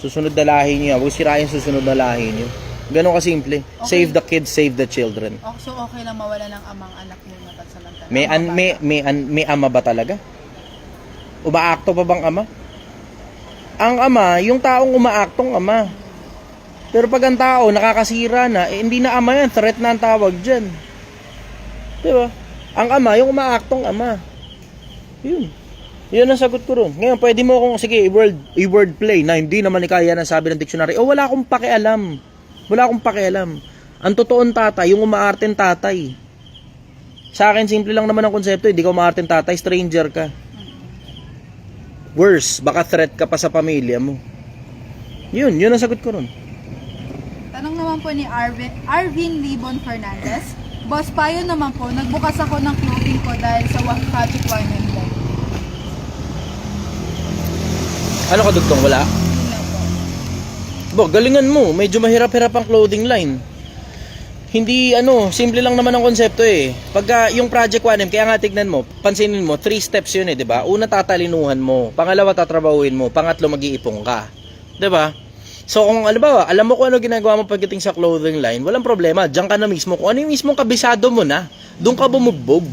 Susunod na lahi niya, huwag sirahin susunod na lahi niyo. Ganon kasimple. Okay. Save the kids, save the children. So okay lang mawala ng amang anak muna pansamantala. May ama ba talaga? Umaakto pa bang ama? Ang ama, yung taong umaaktong ama. Pero pag ang tao nakakasira na, hindi na ama yan, threat na ang tawag dyan. Diba? Ang ama, yung umaaktong ama. Yun ang sagot ko ron. Ngayon, pwede mo akong, sige, i-word play na hindi naman kaya na sabi ng dictionary. Wala akong pakialam. Wala akong pakialam. Ang totoong tatay, yung umaarteng tatay. Sa akin, simple lang naman ang konsepto. Hindi ka umaarteng tatay, stranger ka. Worse, baka threat ka pa sa pamilya mo. Yun ang sagot ko ron. Tanong naman po ni Arvin Libon Fernandez. Boss, payo naman po, nagbukas ako ng clothing ko dahil sa Project Wine and Life. Ano ka dugtong? Wala? Galingan mo. Medyo mahirap-hirap ang clothing line. Hindi, simple lang naman ang konsepto eh. Pagka yung Project 1M, kaya nga tignan mo, pansinin mo, 3 steps yun di ba? Una, tatalinuhan mo. Pangalawa, tatrabahuin mo. Pangatlo, mag-iipong ka. Di ba? So, kung alam mo kung ano ginagawa mo pagdating sa clothing line, walang problema. Diyan ka na mismo. Kung ano yung mismong kabisado mo na, doon ka bumugbog.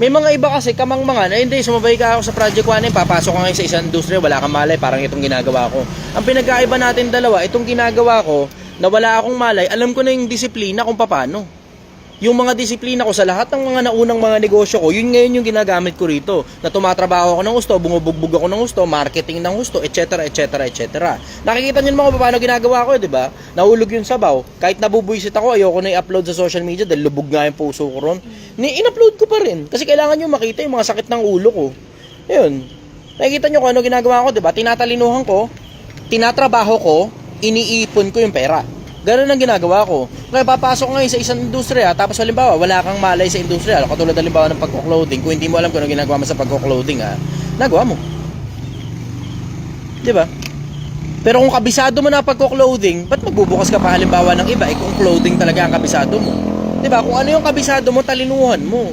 May mga iba kasi kamang-mga na, hindi, sumabay ka ako sa Project 1M, papasok ka ngayon sa isang industriya, wala kang malay, parang itong ginagawa ko. Ang pinagkaiba natin dalawa, itong ginagawa ko, na wala akong malay, alam ko na yung disiplina kung paano. Yung mga disiplina ko sa lahat ng mga naunang mga negosyo ko, yun ngayon yung ginagamit ko rito. Na tumatrabaho ako ng gusto, bumubugbog ako ng gusto, marketing ng gusto, etc. Nakikita niyo naman kung paano ginagawa ko, di ba? Nahulog yung sabaw. Kahit nabubuisit ako, ayoko na i-upload sa social media dahil lubog nga yung puso ko ron. In-upload ko pa rin. Kasi kailangan nyo makita yung mga sakit ng ulo ko. Yun. Nakikita nyo kung ano ginagawa ko, di ba? Tinatalinuhan ko, tinatrabaho ko, iniipon ko yung pera. Ganun ang ginagawa ko. Kaya papasok ngayon sa isang industriya, tapos halimbawa, wala kang malay sa industriya. Katulad halimbawa ng pagko-clothing. Kung hindi mo alam kung ano ginagawa mo sa pagko-clothing, nagawa mo. Diba? Pero kung kabisado mo na pagko-clothing, ba't magbubukas ka pa halimbawa ng iba? Kung clothing talaga ang kabisado mo. Diba? Kung ano yung kabisado mo, talinuhan mo.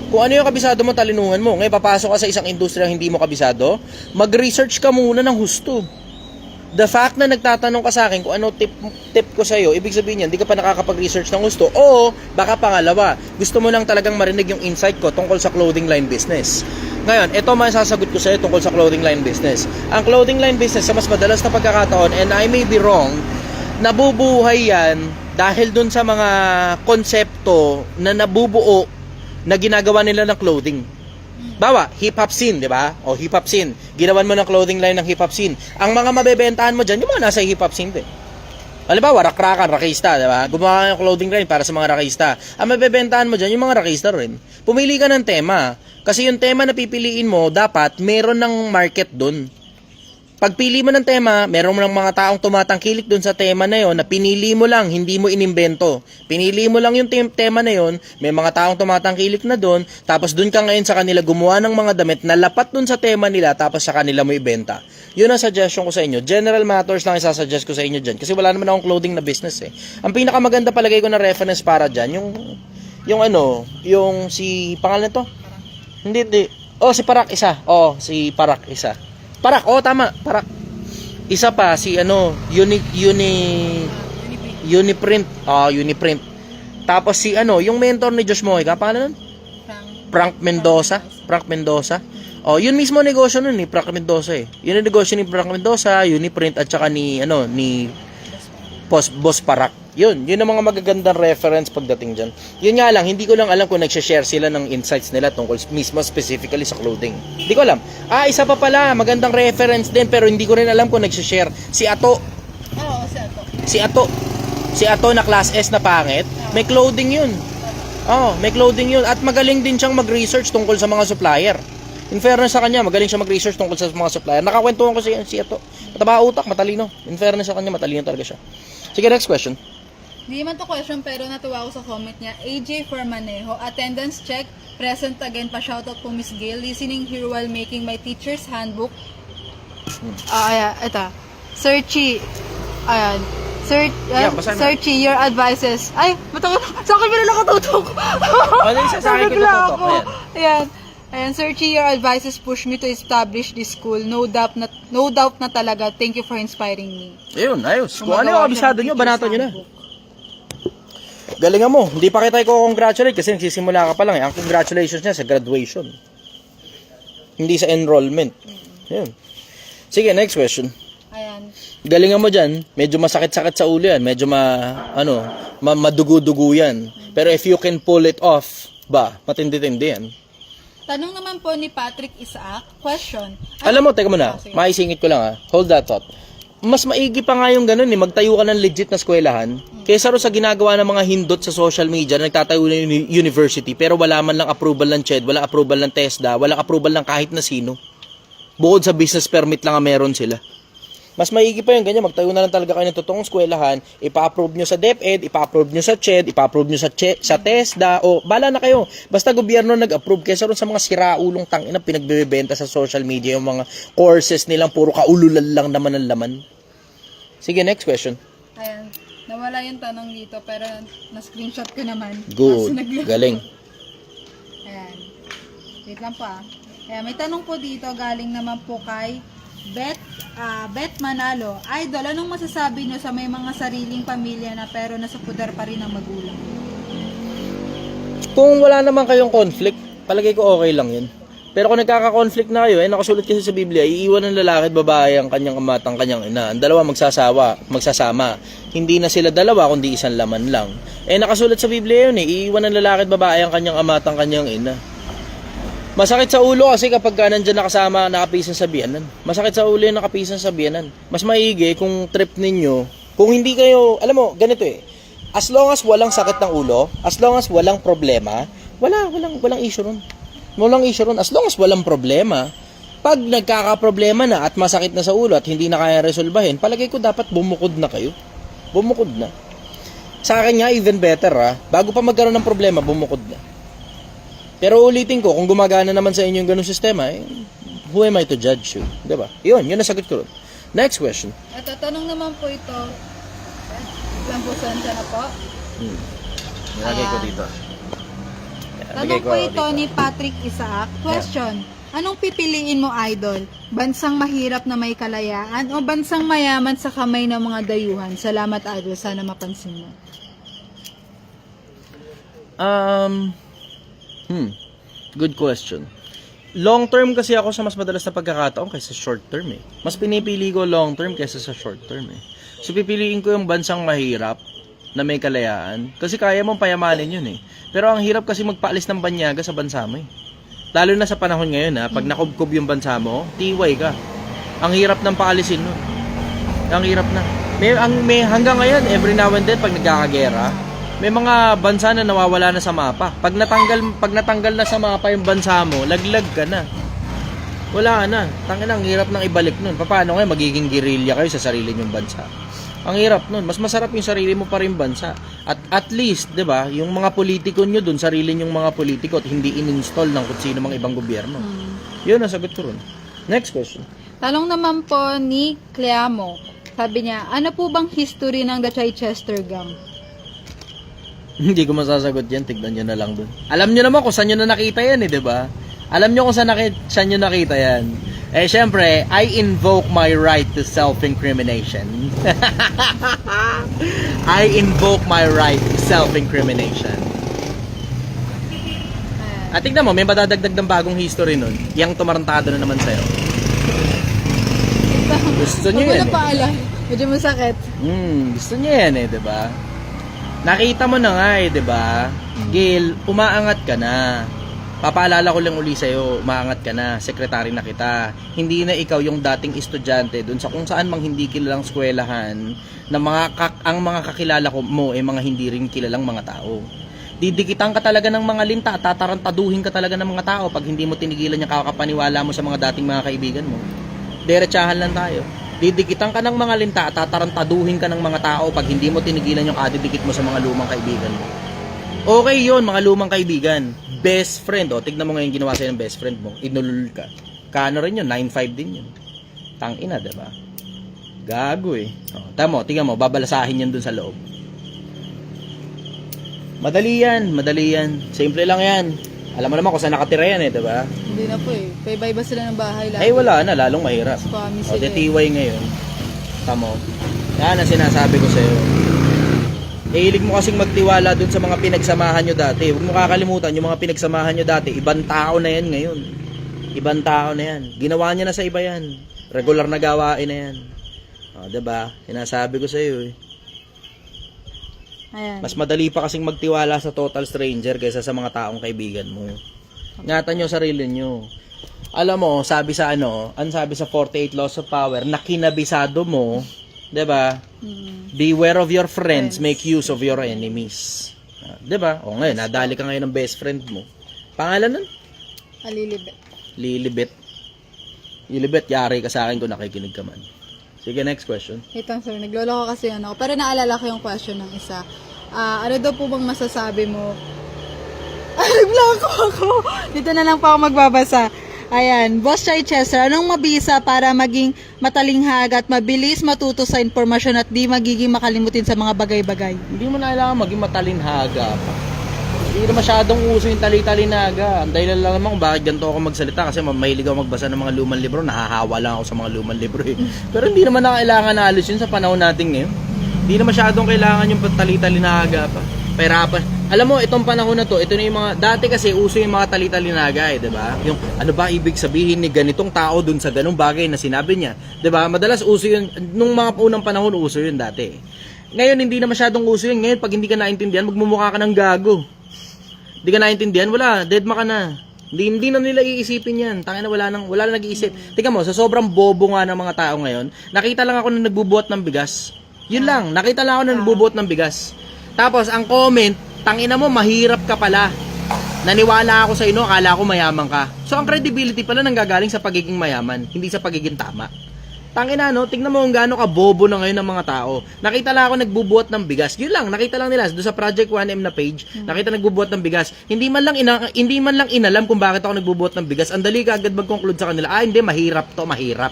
Kung ano yung kabisado mo, talinuhan mo. Ngayon, papasok ka sa isang industriya hindi mo kabisado, mag-research ka muna ng husto. The fact na nagtatanong ka sa akin kung ano tip ko sa iyo, ibig sabihin yan, hindi ka pa nakakapag-research ng gusto. O baka pangalawa, gusto mo lang talagang marinig yung insight ko tungkol sa clothing line business. Ngayon, ito masasagot ko sa iyo tungkol sa clothing line business. Ang clothing line business sa mas madalas na pagkakataon, and I may be wrong, nabubuhay yan dahil dun sa mga konsepto na nabubuo na ginagawa nila ng clothing. Bawa, hip-hop scene, di ba? O hip-hop scene. Ginawan mo ng clothing line ng hip-hop scene. Ang mga mabebentahan mo dyan, yung mga nasa hip-hop scene din. Halimbawa, rakrakan, rakista, di ba? Gumawa ng clothing line para sa mga rakista. Ang mabebentahan mo dyan, yung mga rakista rin. Pumili ka ng tema. Kasi yung tema na pipiliin mo, dapat meron ng market dun. Pagpili mo ng tema, meron mo ng mga taong tumatangkilik dun sa tema na yon na pinili mo lang, hindi mo inimbento. Pinili mo lang yung tema na yon, may mga taong tumatangkilik na dun, tapos dun ka ngayon sa kanila gumawa ng mga damit na lapat dun sa tema nila, tapos sa kanila mo ibenta. Yun ang suggestion ko sa inyo. General Matters lang isasuggest ko sa inyo dyan. Kasi wala naman akong clothing na business eh. Ang pinakamaganda palagay ko na reference para dyan, yung si, pangalan to? Hindi. Oh, si Parak isa. Oh, si Parak isa. Parak, tama, Parak. Isa pa, si Uniprint. Uniprint. Tapos si yung mentor ni Josh Moy, kapalan nun? Frank Mendoza. Yun mismo negosyo nun ni Frank Mendoza eh. Yun ang negosyo ni Frank Mendoza, Uniprint at saka ni Boss Parak. Yun ang mga magagandang reference pagdating dyan. Yun nga lang, hindi ko lang alam kung nagsha-share sila ng insights nila tungkol mismo specifically sa clothing. Hindi ko alam. Isa pa pala, magandang reference din pero hindi ko rin alam kung nagsha-share. Si Ato. Si Ato na class S na pangit, may clothing yun. May clothing yun. At magaling din siyang mag-research tungkol sa mga supplier. In fairness sa kanya, magaling siya mag-research tungkol sa mga supplier. Nakakwentuhan ko si Ato. Mataba utak, matalino. In fairness sa kanya, matalino talaga siya. Sige, next question. Hindi man to question pero natuwa ako sa comment niya. AJ for Manejo, attendance check, present again pa. Shoutout po Miss Gail, listening here while making my teacher's handbook. Ito. Searchy. Ayan. Searchy, your advices. Ay, matawag. Sa akin ba na nakatutok? Sa akin ko natutok. Ayan, Searchy, your advices push me to establish this school. No doubt na talaga. Thank you for inspiring me. Ayun, ayos. Kung ano yung kabisado nyo, banato nyo na. Galingan mo. Hindi pa kita i-congratulate kasi nagsisimula ka pa lang. Ang congratulations niya sa graduation. Hindi sa enrollment. Ayun. Sige, next question. Ayan. Galingan mo dyan. Medyo masakit-sakit sa ulo yan. Medyo madugo-dugo yan. Pero if you can pull it off, matindi-tindi yan. Tanong naman po ni Patrick Isaac. Question. Alam mo, teka muna. Maisingit ko lang Hold that thought. Mas maigi pa nga yung ganun magtayo ka ng legit na eskwelahan kaysa ro sa ginagawa ng mga hindot sa social media na nagtatayo ng university pero wala man lang approval ng CHED, wala approval ng TESDA, wala approval ng kahit na sino. Bukod sa business permit lang meron sila. Mas maigi pa yung ganyan, magtayo na lang talaga kayo ng totoong eskwelahan, ipa-approve nyo sa DepEd, ipa-approve nyo sa CHED, ipa-approve nyo sa TESDA, bala na kayo. Basta gobyerno nag-approve kaysa ron sa mga siraulong tangina pinagbebenta sa social media, yung mga courses nilang puro kaululan lang naman ang laman. Sige, next question. Ayan, nawala yung tanong dito pero na-screenshot ko naman. Good, galing. Ayan, wait lang po Ayan, may tanong po dito, galing naman po kay Beth Manalo. Idol, anong masasabi nyo sa may mga sariling pamilya na pero nasa pudar pa rin ang magulang? Kung wala naman kayong conflict, palagay ko okay lang yun. Pero kung nagkaka-conflict na kayo, nakasulat kasi sa Biblia, iiwan ng lalaki at babae ang kanyang ama at ang kanyang ina. Ang dalawa magsasama. Hindi na sila dalawa, kundi isang laman lang. Nakasulat sa Biblia yun iiwan ng lalaki at babae ang kanyang ama at ang kanyang ina. Masakit sa ulo kasi kapag nandyan nakasama, nakapisan sa biyanan. Masakit sa ulo yung nakapisan sa biyanan. Mas maigi kung trip ninyo, kung hindi kayo, alam mo, ganito as long as walang sakit ng ulo, as long as walang problema, walang issue ron. Walang issue ron. As long as walang problema, pag nagkakaproblema na at masakit na sa ulo at hindi na kaya resolbahin, palagay ko dapat bumukod na kayo. Bumukod na. Sa akin nga, even better bago pa magkaroon ng problema, bumukod na. Pero ulitin ko, kung gumagana naman sa inyo yung ganung sistema, who am I to judge you? Diba? Yun ang sagot ko ron. Next question. At tatanong naman po ito, lang po saan na po? Nilagay ko dito. Tanong po ito ni Patrick Isaac. Question, anong pipiliin mo, idol? Bansang mahirap na may kalayaan o bansang mayaman sa kamay ng mga dayuhan? Salamat, idol. Sana mapansin mo. Good question. Long term kasi ako sa mas madalas na pagkakataon kaysa short term Mas pinipili ko long term kaysa sa short term So pipiliin ko yung bansang mahirap na may kalayaan kasi kaya mong payamanin yun Pero ang hirap kasi magpaalis ng banyaga sa bansa mo Lalo na sa panahon ngayon pag nakubkob yung bansa mo, tiway ka. Ang hirap ng paalisin nun. Ang hirap na. May hanggang ngayon every now and then pag nagkakagera, may mga bansa na nawawala na sa mapa. Pag natanggal na sa mapa yung bansa mo, laglag ka na. Wala na. Tangina, ang hirap nang ibalik nun. Paano ngayon magiging guerrilla kayo sa sarili nyong bansa? Ang hirap nun. Mas masarap yung sarili mo pa rin bansa. At least, 'di ba, yung mga politiko nyo dun, sarili nyong mga politiko at hindi in-install ng kung sino mga ibang gobyerno. Yun ang sagot ko ron. Next question. Tanong naman po ni Cleamo. Sabi niya, ano po bang history ng The Chichester Gang? Hindi ko masasagot yan. Tignan nyo na lang dun. Alam nyo naman kung saan nyo na nakita yan di ba? Alam nyo kung saan nyo nakita yan. Syempre, I invoke my right to self-incrimination. I invoke my right to self-incrimination. At tignan mo, may madadagdag ng bagong history nun. Yang tumarantado na naman sa'yo. Gusto nyo yan paalam. Medyo masakit. Gusto nyo yan di ba? Nakita mo na nga di ba? Gil, umaangat ka na. Papaalala ko lang uli sa'yo, umaangat ka na, sekretary na kita. Hindi na ikaw yung dating estudyante dun sa kung saan mang hindi kilalang eskwelahan na ang mga kakilala ko mo mga hindi rin kilalang mga tao. Didikitan ka talaga ng mga linta, tatarantaduhin ka talaga ng mga tao pag hindi mo tinigilan yung kakapaniwala mo sa mga dating mga kaibigan mo. Diretsahan lang tayo. Didikitan ka ng mga linta, tatarantaduhin ka ng mga tao pag hindi mo tinigilan yung kadidikit mo sa mga lumang kaibigan mo. Okay yun, mga lumang kaibigan. Best friend, tignan mo ngayon ginawa sa'yo ng best friend mo. Inulul ka. Kano rin yun, 9.5 din yun. Tangina, diba? Gago tamo, tingnan mo, babalasahin yan dun sa loob. Madali yan. Simple lang yan. Alam mo naman kung saan nakatira yan diba? Hindi na po Paiba-iba sila ng bahay lang. Ay wala na, lalong mahirap. Titiway ngayon. Tamo. Yan ang sinasabi ko sa'yo. Hilig mo kasing magtiwala dun sa mga pinagsamahan nyo dati. Huwag mo kakalimutan, yung mga pinagsamahan nyo dati, ibang tao na yan ngayon. Ibang tao na yan. Ginawa niya na sa iba yan. Regular na gawain na yan. Diba? Sinasabi ko sa'yo Ayan. Mas madali pa kasing magtiwala sa total stranger kaysa sa mga taong kaibigan mo. Ingatan nyo sarili nyo. Alam mo, sabi sa sabi sa 48 Laws of Power, na kinabisado mo, 'di ba? Beware of your friends, make use of your enemies. 'Di ba? O ngayon, nadali ka ngayon ng best friend mo. Pangalan nun? Lilibet. Lilibet, yari ka sa akin kung nakikinig ka man. Sige, next question. Ito, sir. Naglolo ko kasi pero naalala ko yung question ng isa. Ano daw po bang masasabi mo? Blanco ako. Dito na lang po ako magbabasa. Ayan. Boss Chichester, anong mabisa para maging matalinghag at mabilis matuto sa informasyon at di magiging makalimutin sa mga bagay-bagay? Hindi mo na kailangan maging matalinhaga pa. Hindi na masyadong uso yung tali-talinaga. Ang dahilan lang naman kung bakit ganito ako magsalita kasi mahilig ako magbasa ng mga lumang libro. Nahahawa lang ako sa mga lumang libro Pero hindi naman na kailangan na halos yun sa panahon natin ngayon. Hindi na masyadong kailangan yung tali-talinaga pa. Pahirapan. Alam mo, itong panahon na to, ito na yung mga, dati kasi uso yung mga tali-talinaga diba? Yung ano ba ibig sabihin ni ganitong tao dun sa ganung bagay na sinabi niya. Diba? Madalas uso yun, nung mga unang panahon uso yun dati. Ngayon hindi na masyadong uso yun. Ngayon pag hindi ka naintindihan, magmumukha ka ng gago. Hindi ka naintindihan, wala, deadma ka na. Hindi na nila iisipin yan. Tangina wala nang nag-iisip. Tingnan mo, sa sobrang bobo nga ng mga tao ngayon, nakita lang ako na nagbubuhat ng bigas. Yun lang, nakita lang ako na nagbubuhat ng bigas. Tapos ang comment, tangina mo, mahirap ka pala. Naniwala ako sa inyo, akala ko mayaman ka. So ang credibility pala nanggagaling sa pagiging mayaman, hindi sa pagiging tama. Tangina, no? Tingnan mo kung gaano ka bobo na ngayon ng mga tao. Nakita lang ako nagbubuhat ng bigas. Yun lang, nakita lang nila doon sa Project 1M na page. Nakita nagbubuhat ng bigas. Hindi man lang inalam kung bakit ako nagbubuhat ng bigas. Ang dali ka agad mag-conclude sa kanila. Hindi, mahirap to, mahirap.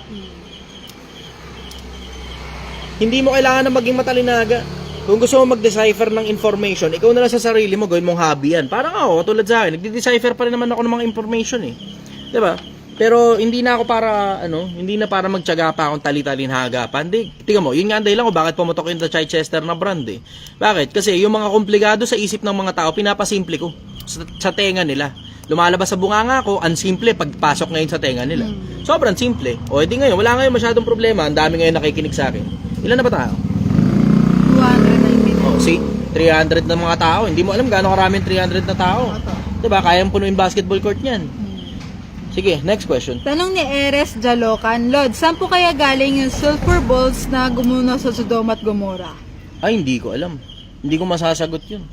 Hindi mo kailangan na maging matalinaga. Kung gusto mo mag-decipher ng information, ikaw na lang sa sarili mo, gawin mong hobby yan. Parang ako, tulad sa akin, nagde-decipher pa rin naman ako ng mga information eh. 'Di ba? Pero hindi na ako para hindi na para magtiyaga pa akong tali-talinhaga pa. Hindi, tingnan mo, yun nga ang dahilan ko bakit pumutok yung Chichester na brand eh. Bakit? Kasi yung mga komplikado sa isip ng mga tao, pinapasimple ko sa tenga nila. Lumalabas sa bunganga ko, ang simple pagpasok ngayon sa tenga nila. Sobrang simple. O edi ngayon, wala ngayon masyadong problema. Ang dami ngayon nakikinig sa akin. Ilan na ba tayo? 299. Oh, see? 300 na mga tao. Hindi mo alam gaano karaming 300 na tao. 'Di ba? Kayang punuin basketball court niyan. Sige, next question. Tanong ni Eres Jalocan, Lord, saan po kaya galing yung sulfur balls na gumuno sa Sodoma at Gomora? Ay, hindi ko alam. Hindi ko masasagot yun.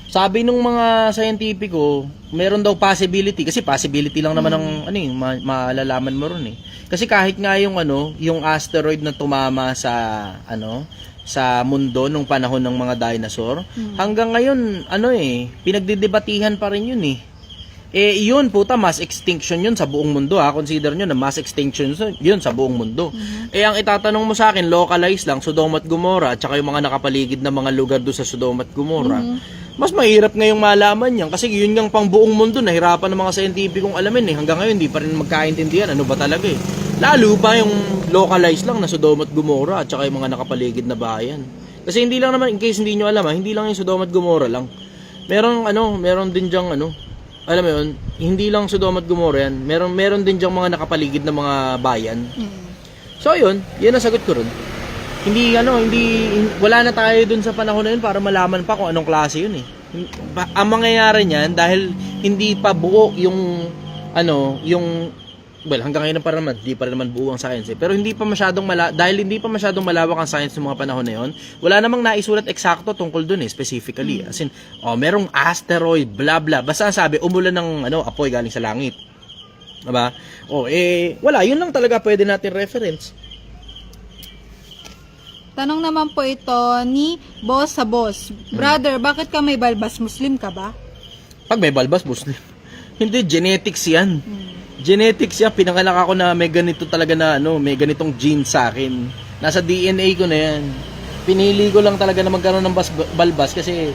Sabi nung mga scientifico, meron daw possibility. Kasi possibility lang naman ng malalaman mo ron eh. Kasi kahit nga yung yung asteroid na tumama sa sa mundo nung panahon ng mga dinosaur, hanggang ngayon pinagdidebatihan pa rin yun eh. Yun puta, mass extinction yun sa buong mundo ha. Consider nyo na mass extinction yun sa buong mundo. Ang itatanong mo sa akin, localize lang, Sodoma at Gomora, at saka yung mga nakapaligid na mga lugar doon sa Sodoma at Gomora. Mas mahirap ngayong malaman yan. Kasi yun yung pang buong mundo, nahirapan ng mga scientificong alamin eh. Hanggang ngayon, hindi pa rin magkaintindihan. Ano ba talaga eh. Lalo pa yung localize lang na Sodoma at Gomora, at saka yung mga nakapaligid na bayan. Kasi hindi lang naman, in case hindi nyo alam ha, hindi lang yung Sodoma at Gomora lang. Meron din dyang alam mo yun, hindi lang Sodoma at Gomora yan. Meron din diyang mga nakapaligid na mga bayan. So yun ang sagot ko ron. Wala na tayo dun sa panahon na yun para malaman pa kung anong klase yun eh. Ang mangyayari niyan dahil hindi pa buo yung hanggang ngayon pa naman, hindi pa rin naman buo ang science eh. Pero dahil hindi pa masyadong malawak ang science ng mga panahon na yun, wala namang naisulat eksakto tungkol dun eh, specifically. As in, merong asteroid, blah blah. Basta ang sabi, umulan ng apoy galing sa langit. Diba? Wala, yun lang talaga pwede natin reference. Tanong naman po ito ni Boss sa Boss. Brother, bakit ka may balbas? Muslim ka ba? Pag may balbas, Muslim. Hindi, genetics yan. Genetics yan, pinanganak ako na may ganito talaga na may ganitong gene sa akin. Nasa DNA ko na yan. Pinili ko lang talaga na magkaroon ng balbas kasi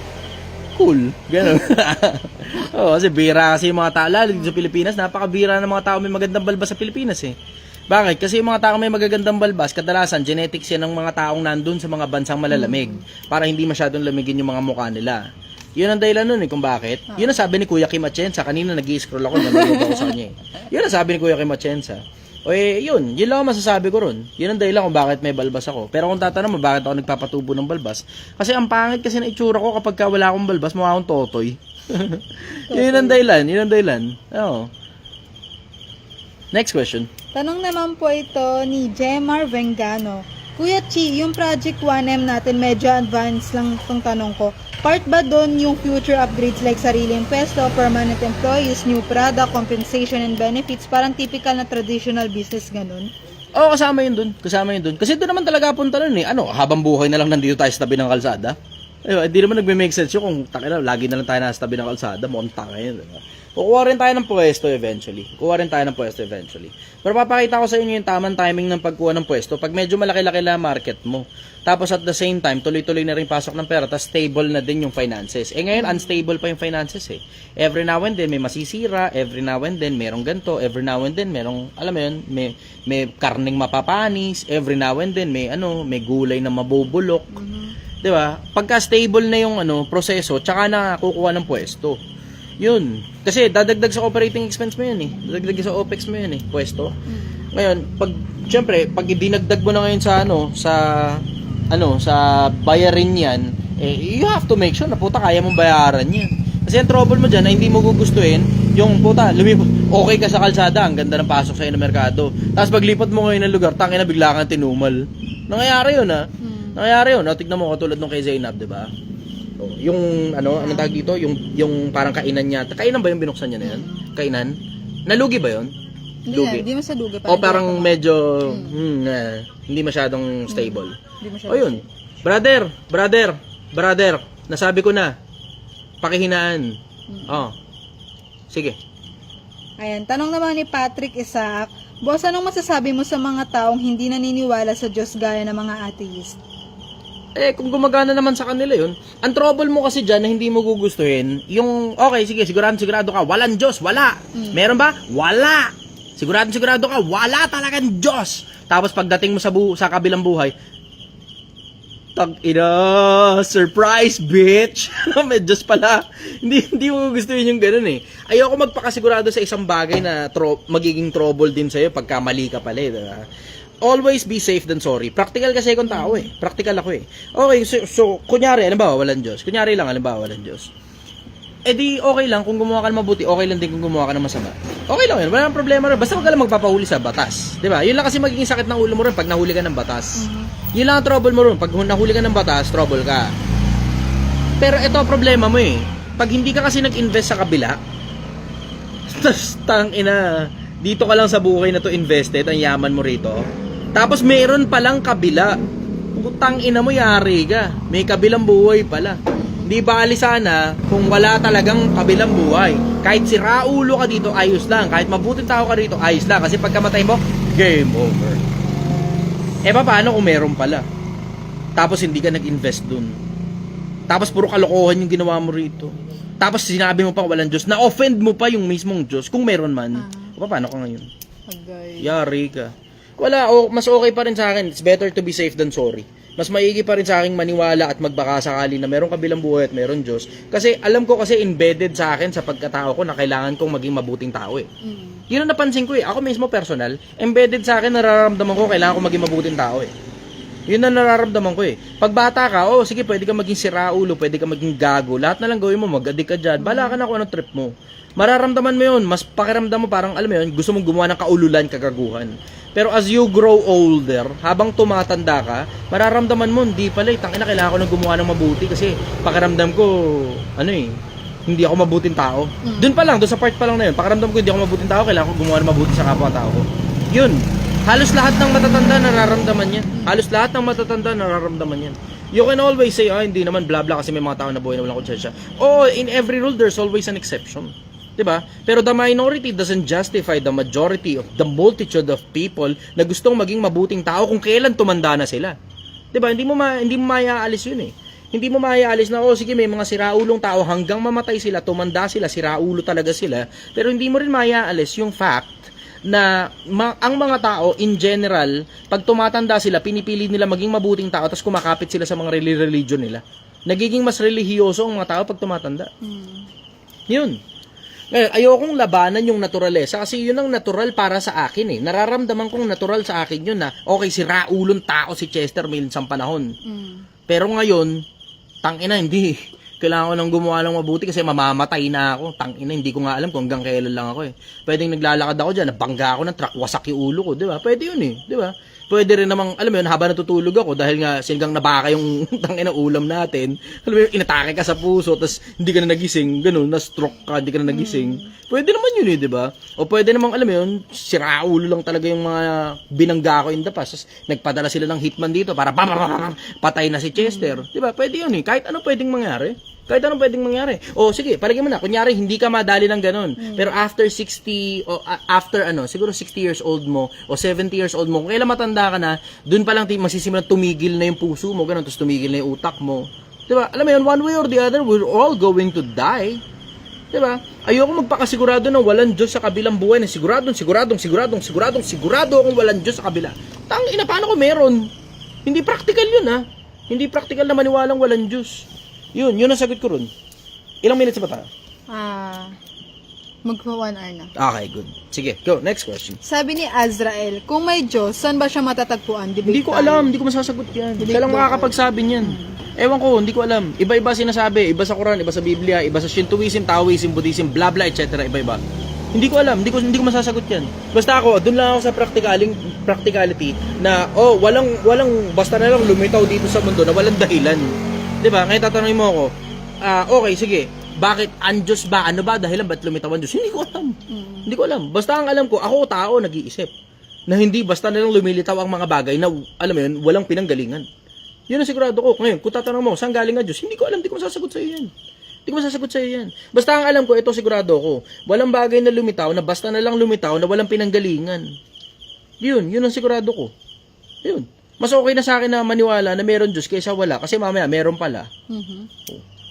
cool. Ganun. Kasi bira kasi yung mga tao, lalo sa Pilipinas, napakabira ng mga tao may magandang balbas sa Pilipinas eh. Bakit? Kasi yung mga tao may magagandang balbas, kadalasan genetics yan ng mga taong nandun sa mga bansang malalamig para hindi masyadong lamigin yung mga mukha nila. Yun ang dahilan nun eh kung bakit. Yun ang sabi ni Kuya Kim Atienza. Kanina nag-i-scroll ako, nanonood ako sa kanya eh. Yun ang sabi ni Kuya Kim Atienza. Yun lang ang masasabi ko ron. Yun ang dahilan kung bakit may balbas ako. Pero kung tatanong mo bakit ako nagpapatubo ng balbas, kasi ang pangit kasi na itsura ko kapag wala akong balbas, mukha akong totoy. Yun ang dahilan. Oo. Next question. Tanong naman po ito ni Jemar Vengano. Kuya Chi, yung Project 1M natin medyo advanced lang itong tanong ko. Part ba doon yung future upgrades like sariling pwesto, permanent employees, new product, compensation and benefits? Parang typical na traditional business ganun? Oo, kasama yun dun. Kasi doon naman talaga punta nun eh. Habang buhay na lang nandito tayo sa tabi ng kalsada. Hindi naman nagme-make sense yun kung lagi na lang tayo nasa tabi ng kalsada. Mukhang tanga yun. Kukuha rin tayo ng pwesto eventually. Pero papakita ko sa inyo yung tamang timing ng pagkuha ng pwesto pag medyo malaki-laki na market mo. Tapos at the same time, tuloy-tuloy na rin pasok ng pera, tapos stable na din yung finances. Ngayon, unstable pa yung finances eh. Every now and then, may masisira. Every now and then, merong ganito. Every now and then, merong, alam mo yun, may karning mapapanis. Every now and then, may gulay na mabubulok. Diba? Pagka stable na yung proseso, tsaka na kukuha ng pwesto. Yun. Kasi dadagdag sa operating expense mo yun eh. Dadagdag sa OPEX mo yun eh, pwesto. Ngayon, syempre, pag dinagdag mo na ngayon sa bayarin yan, you have to make sure na puta kaya mong bayaran yan. Kasi ang trouble mo dyan na hindi mo gugustuhin, yung puta, okay ka sa kalsada, ang ganda ng pasok sa'yo ng merkado. Tapos paglipat mo ngayon ng lugar, tangina bigla kang tinumal. Nangyayari yun ha. Tignan mo katulad nung kay Zainab, di ba? Yung anong tawag dito? Yung parang kainan niya. Kainan ba yung binuksan niya na yan? Kainan? Nalugi ba yun? Hindi mo sa lugi. O parang medyo Hindi masyadong stable. Hindi mo siya O yun. Brother. Nasabi ko na. Pakihinaan. Oh. Sige. Ayan, tanong naman ni Patrick Isaac, Boss, anong masasabi mo sa mga taong hindi naniniwala sa Diyos gaya ng mga atheist? Kung gumagana naman sa kanila yun, ang trouble mo kasi dyan na hindi mo gugustuhin, yung, okay, sige, sigurado ka, walang Diyos, wala. Meron ba? Wala. Sigurado ka, wala talagang Diyos. Tapos pagdating mo sa kabilang buhay, ina, surprise, bitch. May Diyos pala. Hindi mo gustuhin yung ganun eh. Ayoko magpakasigurado sa isang bagay na magiging trouble din sa'yo pagka mali ka pala eh. Diba? Always be safe than sorry. Practical kasi akong tao eh. Practical ako eh. Okay, so kunyari, halimbawa, walang Diyos. Kunyari lang, halimbawa, walang Diyos. Di okay lang kung gumawa ka ng mabuti, okay lang din kung gumawa ka ng masama. Okay lang yun, wala nang problema rin. Basta wag ka lang magpapahuli sa batas. Diba? Yun lang kasi magiging sakit ng ulo mo rin pag nahuli ka ng batas. Yun lang ang trouble mo rin. Pag nahuli ka ng batas, trouble ka. Pero ito ang problema mo eh. Pag hindi ka kasi nag-invest sa kabila, tangina, dito ka lang sa buhay na to invested, ang yaman mo rito. Tapos meron palang kabila. Tangina mo, yari ka. May kabilang buhay pala. Di bali sana kung wala talagang kabilang buhay. Kahit si Raulo ka dito, ayos lang. Kahit mabuting tao ka dito, ayos lang. Kasi pagkamatay mo, game over. Paano kung meron pala? Tapos hindi ka nag-invest dun. Tapos puro kalokohan yung ginawa mo rito. Tapos sinabi mo pa walang Diyos. Na-offend mo pa yung mismong Diyos kung meron man. Paano ka ngayon? Yari ka. Wala, mas okay pa rin sa akin. It's better to be safe than sorry. Mas maigi pa rin sa akin maniwala at magbaka sakali na meron kabilang buhay at meron Diyos. Kasi alam ko kasi embedded sa akin sa pagkatao ko na kailangan kong maging mabuting tao eh. Yun ang napansin ko eh. Ako mismo personal, embedded sa akin, nararamdaman ko kailangan kong maging mabuting tao eh. Yun ang nararamdaman ko eh. Pag bata ka, sige, pwede ka maging siraulo, pwede ka maging gago. Lahat na lang gawin mo, mag-addict ka dyan. Bala ka na kung anong trip mo. Mararamdaman mo yun. Mas pakiramdam mo parang, alam mo yun, gusto mong gumawa ng kaululan, kagaguhan. Pero as you grow older, habang tumatanda ka, mararamdaman mo, hindi pala, tangina, kailangan ko nang gumawa ng mabuti kasi pakiramdam ko, hindi ako mabuting tao. Doon pa lang, doon sa part pa lang na yun, pakiramdam ko hindi ako mabuting tao, kailangan ko gumawa ng mabuti sa kapwa-tao ko. Yun. Halos lahat ng matatanda nararamdaman yan. Halos lahat ng matatanda nararamdaman yan. You can always say, hindi naman, bla bla, kasi may mga tao na buhay na walang konsensya. In every rule, there's always an exception. Diba? Pero the minority doesn't justify the majority of the multitude of people na gustong maging mabuting tao kung kailan tumanda na sila. Diba? Hindi mo maaalis yun eh. Hindi mo maaalis na, sige, may mga siraulong tao hanggang mamatay sila, tumanda sila, siraulo talaga sila. Pero hindi mo rin maaalis yung fact na ang mga tao in general, pag tumatanda sila, pinipili nila maging mabuting tao tapos kumakapit sila sa mga religion nila. Nagiging mas relihiyoso ang mga tao pag tumatanda. Yun. Ngayon, ayokong labanan yung naturalesa kasi yun ang natural para sa akin eh. Nararamdaman kong natural sa akin yun na okay, si Raulong tao si Chester may isang panahon. Pero ngayon, tangina, hindi. Kailangan ko nang gumawa ng mabuti kasi mamamatay na ako. Tangina, hindi ko nga alam kung hanggang kailan lang ako eh. Pwedeng naglalakad ako dyan, nabangga ako ng truck, wasak yung ulo ko, di ba? Pwede yun eh, di ba? Pwede rin namang, alam mo yun, habang natutulog ako dahil nga sinigang nabaka yung tangina ulam natin, alam mo yun, inatake ka sa puso, tapos hindi ka na nagising, ganun, na-stroke ka, hindi ka na nagising. Pwede naman yun eh, di ba? O pwede namang, alam mo yun, siraulo lang talaga yung mga binangga ko in the past, tapos nagpadala sila ng hitman dito para patay na si Chester. Di ba? Pwede yun eh, kahit ano pwedeng mangyari. Kahit anong pwedeng mangyari. Sige, palagay mo na, kunyari, hindi ka madali ng ganun. Pero after 60, siguro 60 years old mo, o 70 years old mo, kung kailan matanda ka na, dun pa lang masisimulan tumigil na yung puso mo, ganun, tapos tumigil na yung utak mo. Diba? Alam mo yun, one way or the other, we're all going to die. Diba? Ayoko magpakasigurado na walang Diyos sa kabilang buhay, na siguradong akong walang Diyos sa kabila. Tangina, paano kung meron? Hindi practical yun, ha? Hindi practical na maniwalang walang Diyos. Yun ang sagot ko ron. Ilang minutes ba tayo? Magpa 1 hour na. Okay, good. Sige, go. Next question. Sabi ni Azrael, kung may Diyos, saan ba siya matatagpuan? Hindi ko alam. Hindi ko masasagot yan. Siya lang makakapagsabi niyan. Ewan ko, hindi ko alam. Iba-iba sinasabi. Iba sa Quran, iba sa Biblia, iba sa Shintoism, Taoism, Buddhism, bla bla, etc. Iba-iba. Hindi ko alam. Hindi ko masasagot yan. Basta ako, doon lang ako sa practicality na, basta na lang lumitaw dito sa mundo na walang dahilan. Diba? Ngayon tatanungin mo ako, okay, sige, bakit ang Diyos ba? Ano ba? Dahilan ba't lumitaw ang Diyos? Hindi ko alam. Hindi ko alam. Basta ang alam ko, ako tao, nag-iisip. Na hindi basta na lang lumilitaw ang mga bagay na, alam mo yun, walang pinanggalingan. Yun ang sigurado ko. Ngayon, kung tatanong mo, saan galing ang Diyos? Hindi ko alam, di ko masasagot sa iyo yan. Hindi ko masasagot sa iyo yan. Basta ang alam ko, ito sigurado ko. Walang bagay na lumitaw, na basta na lang lumitaw, na walang pinanggalingan. Yun ang sigurado ko. Yun. Mas okay na sa akin na maniwala na meron Diyos kaysa wala. Kasi mamaya, meron pala.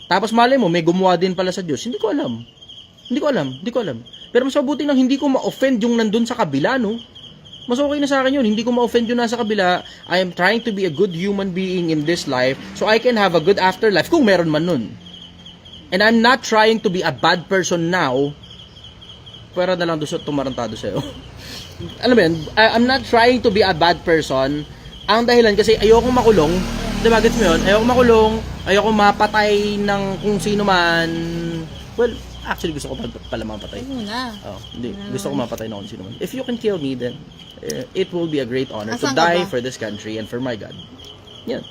Tapos malay mo, may gumawa din pala sa Diyos. Hindi ko alam. Pero mas mabuti nang hindi ko ma-offend yung nandun sa kabila, no? Mas okay na sa akin yun. Hindi ko ma-offend yung nasa kabila. I am trying to be a good human being in this life so I can have a good afterlife kung meron man nun. And I'm not trying to be a bad person now. Pwera na lang doon sa tumarantado sa'yo. Alam mo yan, I'm not trying to be a bad person. Ang dahilan kasi ayokong makulong. Diba, gets mo yun? Ayokong makulong. Ayokong mapatay ng kung sino man. Well, actually gusto ko pala mapatay. Hindi. Gusto ko mapatay ng kung sino man. If you can kill me, then it will be a great honor to die for this country and for my God. Yan.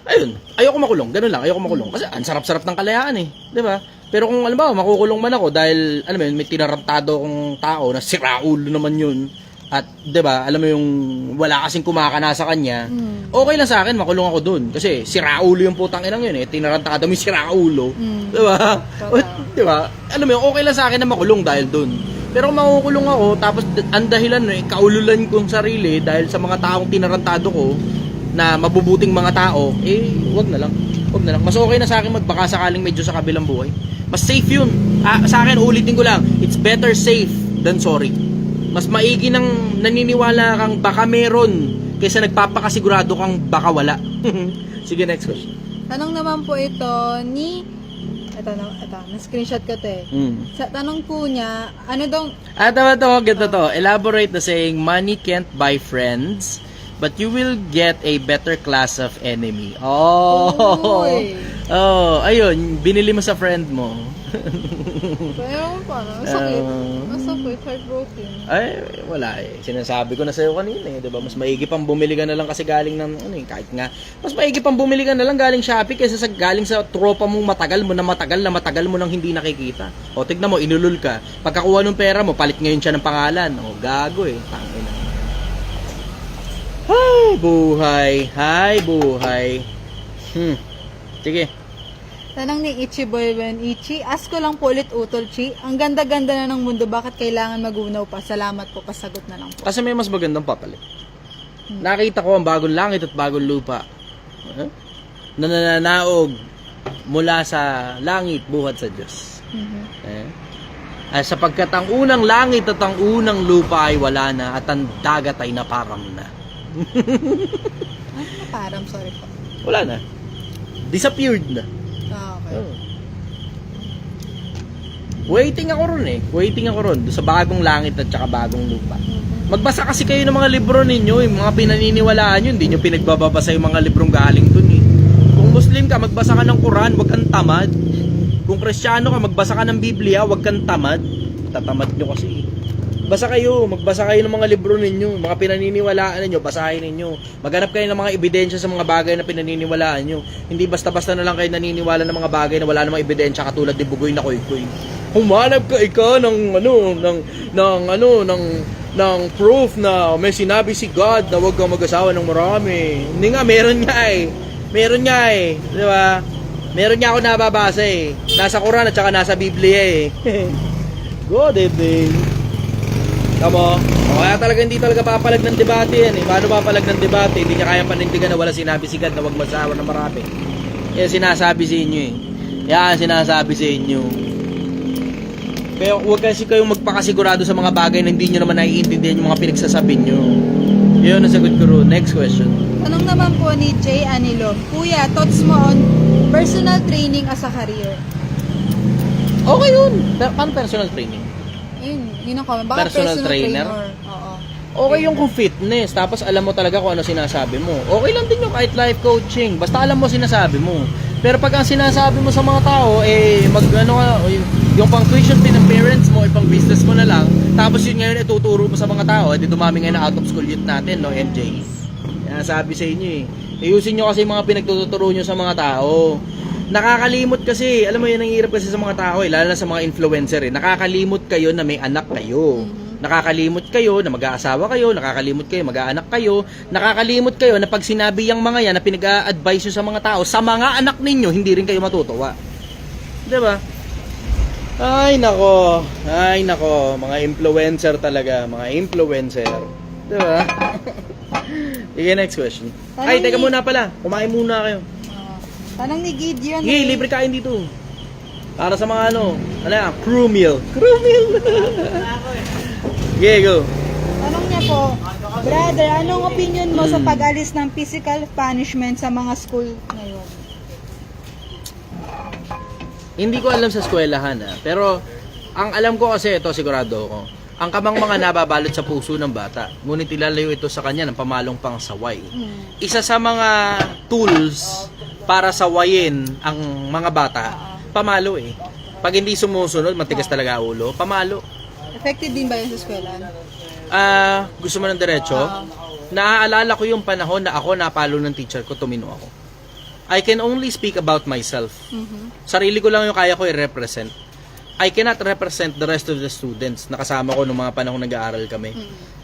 Ayun. Ayoko makulong. Ganun lang. Ayoko makulong. Kasi ang sarap-sarap ng kalayaan eh. Diba? Pero kung alam ba, makukulong man ako dahil, alam mo yun, may tinarantado kong tao na siraulo naman yun. At, diba, alam mo yung wala kasing kumakana sa kanya, okay lang sa akin, makulong ako dun. Kasi siraulo yung putang inang yun eh. Tinarantado mo yung siraulo. Diba? Diba? Alam mo yun, okay lang sa akin na makulong dahil dun. Pero kung makukulong ako, tapos ang dahilan no, kaululan kong sarili dahil sa mga taong tinarantado ko, na mabubuting mga tao, wag na lang. Mas okay na sa akin magbaka sakaling medyo sa kabilang buhay. Mas safe yun. Sa akin, ulitin ko lang, it's better safe than sorry. Mas maigi nang naniniwala kang baka meron kaysa nagpapakasigurado kang baka wala. Sige, next question. Tanong naman po ito ni... Ito, na-screenshot ko ito eh. Sa tanong po niya, ano daw... Ganito to. Elaborate the saying, money can't buy friends, but you will get a better class of enemy. Ayun, binili mo sa friend mo. Pero paano? Masakit. Masakit, heartbroken. Ay, wala eh. Sinasabi ko na sa'yo kanina eh, 'di ba? Mas maigi pang bumili ka na lang kasi galing ng kahit nga. Mas maigi pang bumili ka na lang galing Shopee kaysa sa galing sa tropa mong matagal mo nang hindi nakikita. O tignan mo, inulul ka. Pagkakuha ng pera mo, palit ngayon siya ng pangalan. O gago eh, tangina. Hay buhay. Sige. Tanong ni Ichi Boyben, Ichi, ask ko lang po ulit utol, Chi. Ang ganda-ganda na ng mundo, bakit kailangan magunaw pa? Salamat po, pasagot na lang po. Kasi may mas magandang papalit. Nakita ko ang bagong langit at bagong lupa. Na nananaog mula sa langit buhat sa Diyos. Sapagkat ang unang langit at ang unang lupa ay wala na at ang dagat ay naparam na. Naparam, sorry po. Wala na. Disappeared na. Okay. Waiting ako ron sa bagong langit at saka bagong lupa. Magbasa kasi kayo ng mga libro ninyo, yung mga pinaniniwalaan nyo, hindi nyo pinagbabasa yung mga librong galing dun eh. Kung Muslim ka, magbasa ka ng Quran, wag kang tamad. Kung Kristiyano ka, magbasa ka ng Biblia, wag kang tamad. Tatamad nyo kasi. Magbasa kayo ng mga libro ninyo, mga pinaniniwalaan ninyo, basahin ninyo. Maghanap kayo ng mga ebidensya sa mga bagay na pinaniniwalaan nyo. Hindi basta-basta na lang kayo naniniwala ng mga bagay na wala namang ebidensya katulad ni Bugoy na Koy-Koy. Humanap ka ng proof na may sinabi si God na huwag kang mag-asawa ng marami. Hindi nga, meron nga eh. Di ba? Meron nga ako nababasa eh. Nasa Quran at saka nasa Biblia eh. Good evening. Tama. Kaya talaga hindi talaga papalag ng debate yan eh. Paano papalag ng debate? Hindi niya kayang panindigan na wala sinabi si God na huwag mag-asawa ng marami. Yan sinasabi sa inyo eh. Yan sinasabi sa inyo. Pero huwag kasi kayong magpakasigurado sa mga bagay na hindi nyo naman naiintindihan yung mga pinagsasabi nyo. Yun ang sagot ko ro. Next question. Tanong naman po ni Jay Anilov, Kuya, thoughts mo on personal training as a career? Okay yun. Paano personal training? Yun ang comment. Baka personal trainer? Oo. Okay yung kung fitness, tapos alam mo talaga kung ano sinasabi mo. Okay lang din yung kahit life coaching, basta alam mo sinasabi mo. Pero pag ang sinasabi mo sa mga tao, yung pang tuition fee ng parents mo, pang business mo na lang, tapos yun ngayon ituturo mo sa mga tao, dumami ngayon na out of school youth natin, no, MJ? Yan sabi sa inyo eh. Ayusin nyo kasi yung mga pinagtuturo nyo sa mga tao. Nakakalimot kasi, alam mo yun ang hirap kasi sa mga tao eh, lalo na sa mga influencer eh. Nakakalimot kayo na may anak kayo. Nakakalimot kayo na mag-aasawa kayo, nakakalimot kayo, mag-aanak kayo, nakakalimot kayo na pag sinabi yung mga yan na pinag-a-advise nyo sa mga tao, sa mga anak ninyo, hindi rin kayo matutuwa. Diba? Ay nako, mga influencer talaga, mga influencer. Diba? Sige, next question. Ay, teka muna pala, kumain muna kayo. Tanong ni Gideon. Sige, libre kain dito. Para sa mga crew meal. Crew meal. Sige, go. Tanong niya po, brother, anong opinion mo sa pag-alis ng physical punishment sa mga school ngayon? Hindi ko alam sa eskwelahan pero ang alam ko kasi ito, sigurado ako. Ang kamang mga nababalot sa puso ng bata, ngunit ilalayo ito sa kanya ng pamalong pang saway. Isa sa mga tools para sawayin ang mga bata, pamalo eh. Pag hindi sumusunod, matigas talaga ulo, pamalo. Effective din ba yun sa eskwela? Gusto mo ng diretso? Naaalala ko yung panahon na ako napalo ng teacher ko, tumino ako. I can only speak about myself. Sarili ko lang yung kaya ko i-represent. I cannot represent the rest of the students na kasama ko nung mga panahon nag-aaral kami.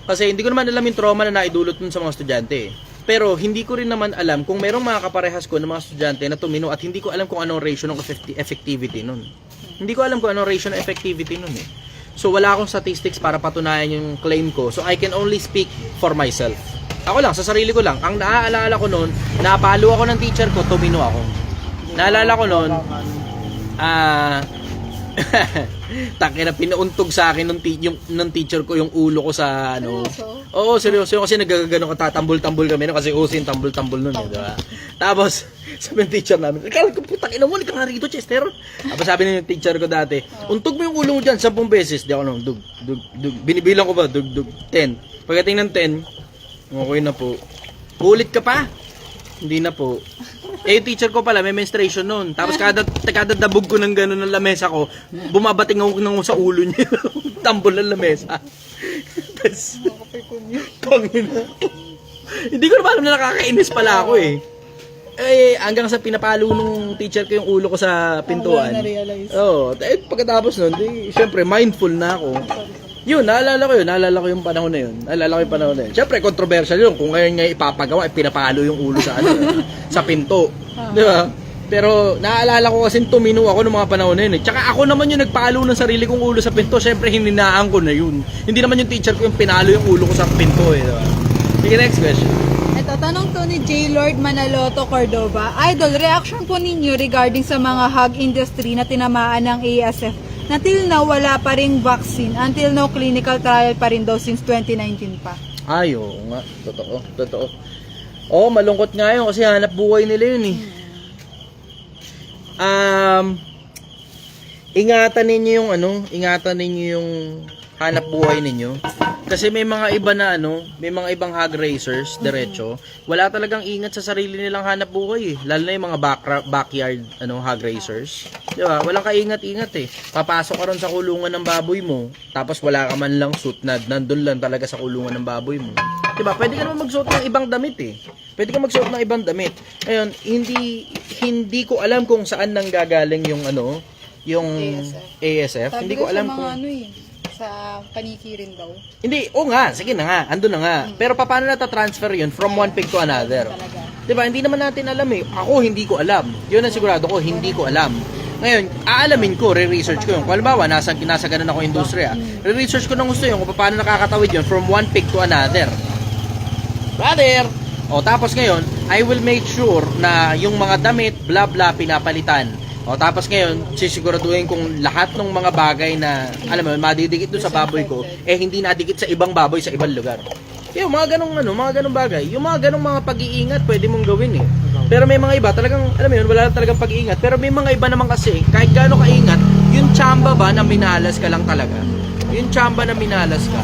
Kasi hindi ko naman alam yung trauma na naidulot nun sa mga estudyante. Pero hindi ko rin naman alam kung merong mga kaparehas ko ng mga estudyante na tumino at hindi ko alam kung anong ratio ng effectivity nun. Hindi ko alam kung anong ratio ng effectivity nun eh. So wala akong statistics para patunayan yung claim ko. So I can only speak for myself. Ako lang, sa sarili ko lang. Ang naaalala ko noon, napalo ako ng teacher ko, tumino ako. Naalala ko noon, takina pinauntog sa akin ng teacher ko yung ulo ko sa Oo, seryoso kasi nagagano ka tatambol-tambol kami kasi usin tambol-tambol noon eh, di ba? Tapos sabi ng teacher namin, "Kaya ko putang ina mo, ka nga rito, Chester." Tapos sabi ng teacher ko dati, "Untog mo yung ulo mo diyan 10 beses." Di ako nung dug. Binibilang ko ba dug 10. Pagdating ng 10, okay na po. Ulit ka pa? Hindi na po. Yung teacher ko pala, may menstruation noon. Tapos kada dabog ko ng gano'n ng lamesa ko, bumabating ako ng sa ulo niya. Tambol ng lamesa. Tapos, pangina. Hindi ko naman alam na nakakainis pala ako eh. Hanggang sa pinapalo nung teacher ko yung ulo ko sa pintuan. Oo. Pagkatapos nun, syempre, mindful na ako. Yun, naalala ko yung panahon na yun. Siyempre, controversial yun. Kung ngayon nga ipapagawa, pinapalo yung ulo sa sa pinto. Di ba? Pero, naalala ko kasi tumino ako ng mga panahon na yun. Tsaka ako naman yung nagpalo ng sarili kong ulo sa pinto. Siyempre, hininaan ko na yun. Hindi naman yung teacher ko yung pinalo yung ulo ko sa pinto eh. Diba? Sige, next question. Ito, tanong to ni J. Lord Manaloto Cordova. Idol, reaction po ninyo regarding sa mga hog industry na tinamaan ng ASF. Until now, wala pa ring vaccine. Until now, clinical trial pa rin daw since 2019 pa. Ay, oo nga. Totoo. Oo, malungkot nga yun kasi hanap buhay nila yun eh. Ingatan ninyo yung hanap buhay ninyo. Kasi may mga iba na may mga ibang hog racers, diretso, wala talagang ingat sa sarili nilang hanap buhay eh. Lalo na yung mga backyard hog racers. Di ba? Walang kaingat-ingat eh. Papasok ka ron sa kulungan ng baboy mo, tapos wala ka man lang suit na nandun lang talaga sa kulungan ng baboy mo. Di ba? Pwede ka naman magsuot ng ibang damit eh. Pwede ka magsuot ng ibang damit. Ngayon, hindi ko alam kung saan nang gagaling yung yung ASF. Hindi ko alam kung sa paniki rin daw. Hindi, nga, sige na nga, andun na nga. Pero paano nata-transfer yun from one pig to another? Diba, hindi naman natin alam eh. Ako, hindi ko alam. Yun ang sigurado ko, hindi ko alam. Ngayon, aalamin ko, re-research ko yun. Kung halimbawa, nasa ganun ako industriya, re-research ko ng gusto yun kung paano nakakatawid yun from one pig to another. Brother! Tapos ngayon, I will make sure na yung mga damit, bla bla, pinapalitan. Tapos ngayon, sisiguraduhin kung lahat ng mga bagay na, alam mo, madidikit doon sa baboy ko, hindi nadikit sa ibang baboy sa ibang lugar. Yung mga ganong bagay, yung mga ganong mga pag-iingat, pwede mong gawin eh. Pero may mga iba, talagang, alam mo yun, wala talagang pag-iingat. Pero may mga iba naman kasi, kahit gaano kaingat, yung tsamba ba na minalas ka lang talaga? Yung tsamba na minalas ka?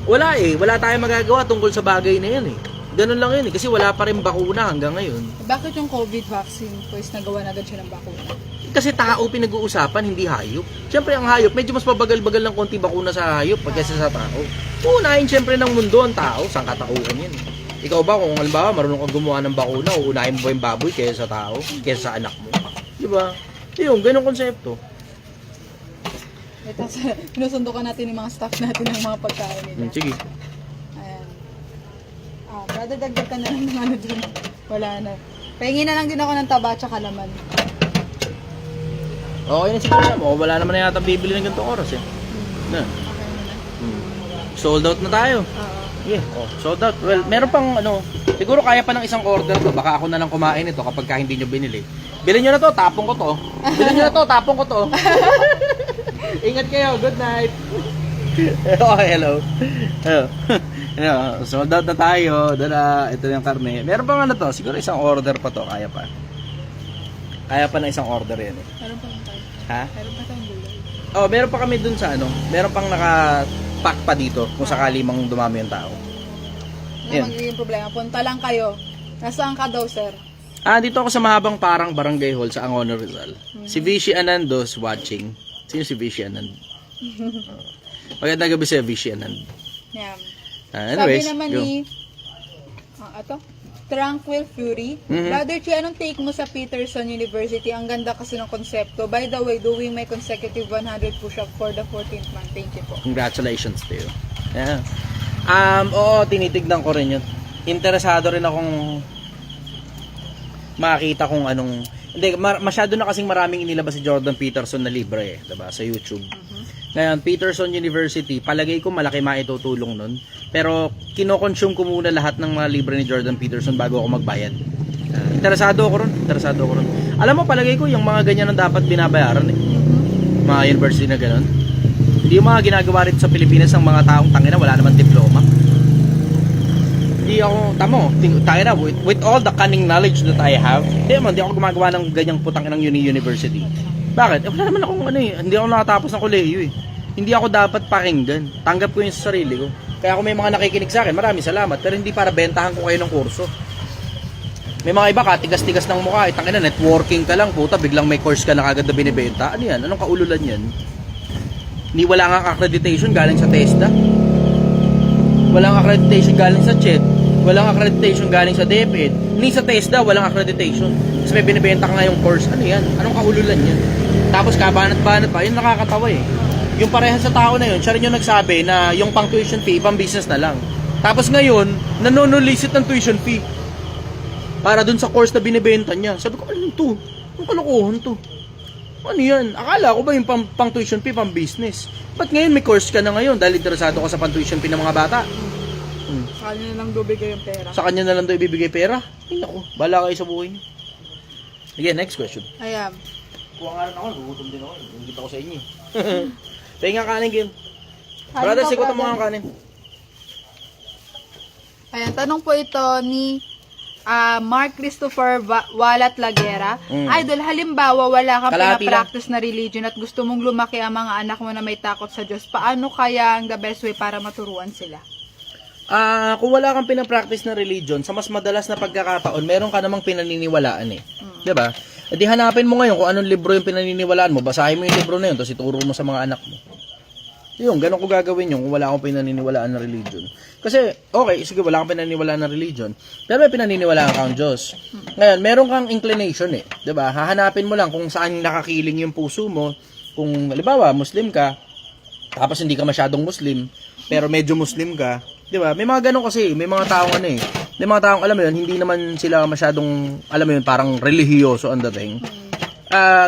Wala tayong magagawa tungkol sa bagay na yan eh. Ganun lang yun eh, kasi wala pa rin bakuna hanggang ngayon. Bakit yung COVID vaccine nagawa na agad siya ng bakuna? Kasi tao pinag-uusapan, hindi hayop. Siyempre ang hayop, medyo mas mabagal-bagal ng konti bakuna sa hayop kaysa sa tao. Uunahin siyempre ng mundo ang tao, sang katauhan yan. Ikaw ba kung halimbawa marunong kang gumawa ng bakuna, uunahin mo ba yung baboy kaysa sa tao, kaysa sa anak mo? Diba? Yung ganung konsepto. Ito, sinusundukan natin yung mga staff natin ng mga pagkain nila. Sige. Ayan. Brother, dagdag ka na lang ng ano dun. Wala na. Pahingi na lang din ako ng taba at laman. Okay na siguro na mo. Wala naman na yata bibili ng ganitong oras eh. Na. Okay na. Sold out na tayo. Oo. Yeah, sold out. Well, meron pang ano, siguro kaya pa ng isang order to. Baka ako na lang kumain ito kapag hindi nyo binili. Bilhin nyo na to, tapong ko to. Bilhin nyo na to, tapong ko to. Ingat kayo, good night. Oh, hello. Sold out na tayo. Dala, ito yung karne. Meron pang ano to, siguro isang order pa to, kaya pa. Kaya pa na isang order yan eh. Meron pa lang tayo. Ha? Meron pa tayong gulay. Oh, meron pa kami dun sa ano, meron pang naka-pack pa dito kung sakali mang dumami yung tao. Ano Yan. magiging problema? Punta lang kayo. Nasaan ka daw, sir? Dito ako sa mahabang parang barangay hall sa Angono Rizal. Si Vichy Anando's watching. Sino si Vichy Anand? Magandang gabi sa Vichy Anand. Yan. Anyways, Sabi naman go. ni... Tranquil Fury. Brother Chi, anong take mo sa Peterson University? Ang ganda kasi ng konsepto. By the way, doing my consecutive 100 push-up for the 14th month. Thank you po. Congratulations to you. Yeah. Oo, tinitignan ko rin yun. Interesado rin akong makita kung anong... Hindi, masyado na kasing maraming inilabas si Jordan Peterson na libre eh, diba? Sa YouTube. Ngayon, Peterson University, palagay ko malaki maitutulong nun. Pero, kinoconsume ko muna lahat ng mga libre ni Jordan Peterson bago ako magbayad. Interesado ako ron. Alam mo, palagay ko, yung mga ganyan ang dapat binabayaran eh. Mga university na gano'n. Hindi yung mga ginagawa rin sa Pilipinas ng mga taong tangina, wala naman diploma. Hindi ako, tangina, with all the cunning knowledge that I have, hindi ako gumagawa ng ganyang putang ng university. Bakit? Wala naman akong hindi ako nakatapos ng kolehiyo eh. Hindi ako dapat pakinggan. Tanggap ko yung sa sarili ko. Kaya kung may mga nakikinig sa akin, maraming salamat. Pero hindi para bentahan ko kayo ng kurso. May mga iba katigas-tigas ng mukha. Tangina, networking ka lang, puta, biglang may course ka na kagad na binibenta. Ano yan? Anong kaululan yan? Hindi wala nga accreditation galing sa TESDA. Walang accreditation galing sa CHED. Walang accreditation galing sa DepEd. Ni sa TESDA, walang accreditation. Kasi may binibenta ka nga yung course. Ano yan? Anong kaululan yan? Tapos kabanat-banat pa. Yun nakakatawa eh. Yung parehan sa tao na yun, siya rin yung nagsabi na yung pang tuition fee, pang business na lang. Tapos ngayon, nanonulisit ng tuition fee. Para dun sa course na binibenta niya. Sabi ko, ano to? Anong kalokohan to? Ano yan? Akala ko ba yung pang tuition fee, pang business? Ba't ngayon may course ka na ngayon dahil interesado ka sa pang tuition fee ng mga bata? Sa kanya na lang bibigay yung pera. Sa kanya na lang daw ibibigay pera? Ay naku, bahala kayo sa buhay niyo. Again, next question. Ayan. Kuha nga rin ako, gugutom din ako. Ingit ako sa inyo. Pahinga kanin, Gil. Kanin Brother, po, sikutan mo brother. ang kanin. Ayan, tanong po ito ni Mark Christopher Walat Lagera. Idol, halimbawa wala kang Kalahati pinapractice na religion at gusto mong lumaki ang mga anak mo na may takot sa Diyos, paano kaya ang the best way para maturuan sila? Kung wala kang pinapractice na religion, sa mas madalas na pagkakataon, meron ka namang pinaniniwalaan eh. Diba? E di hanapin mo ngayon kung anong libro yung pinaniniwalaan mo, basahin mo yung libro na yun, tapos ituro mo sa mga anak mo. Yun, ganun ko gagawin yun kung wala akong pinaniniwalaan na religion. Kasi, okay, sige, wala kang pinaniniwalaan na religion, pero may pinaniniwalaan kang Diyos. Ngayon, meron kang inclination eh. Diba? Hahanapin mo lang kung saan nakakiling yung puso mo. Kung, halimbawa, Muslim ka, tapos hindi ka masyadong Muslim, pero medyo Muslim ka, diba? May mga ganun kasi, may mga taong ano eh. May mga taong, alam mo yun, hindi naman sila masyadong, alam mo yun, parang relihiyoso ang dating.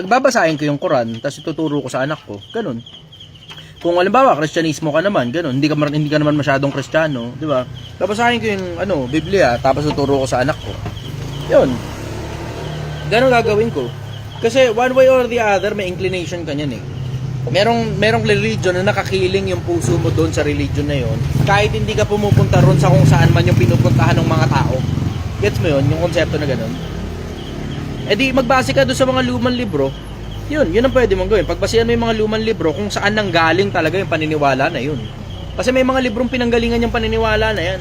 Babasahin ko yung Quran, tapos ituturo ko sa anak ko. Ganun. Kung halimbawa, Kristyanismo ka naman, ganun. Hindi ka naman masyadong Kristiyano, di ba? Babasahin ko yung Biblia, tapos tuturo ko sa anak ko. Yun. Ganun gagawin ko. Kasi one way or the other, may inclination ka niyan eh. Merong religion na nakakiling yung puso mo doon sa religion na yon. Kahit hindi ka pumupunta ron sa kung saan man yung pinupuntahan ng mga tao. Gets mo yun? Yung konsepto na ganun. E di magbase ka doon sa mga lumang libro. Yun ang pwede mong gawin. Pagbasihan mo yung mga lumang libro kung saan nanggaling talaga yung paniniwala na yun. Kasi may mga librong pinanggalingan yung paniniwala na yan.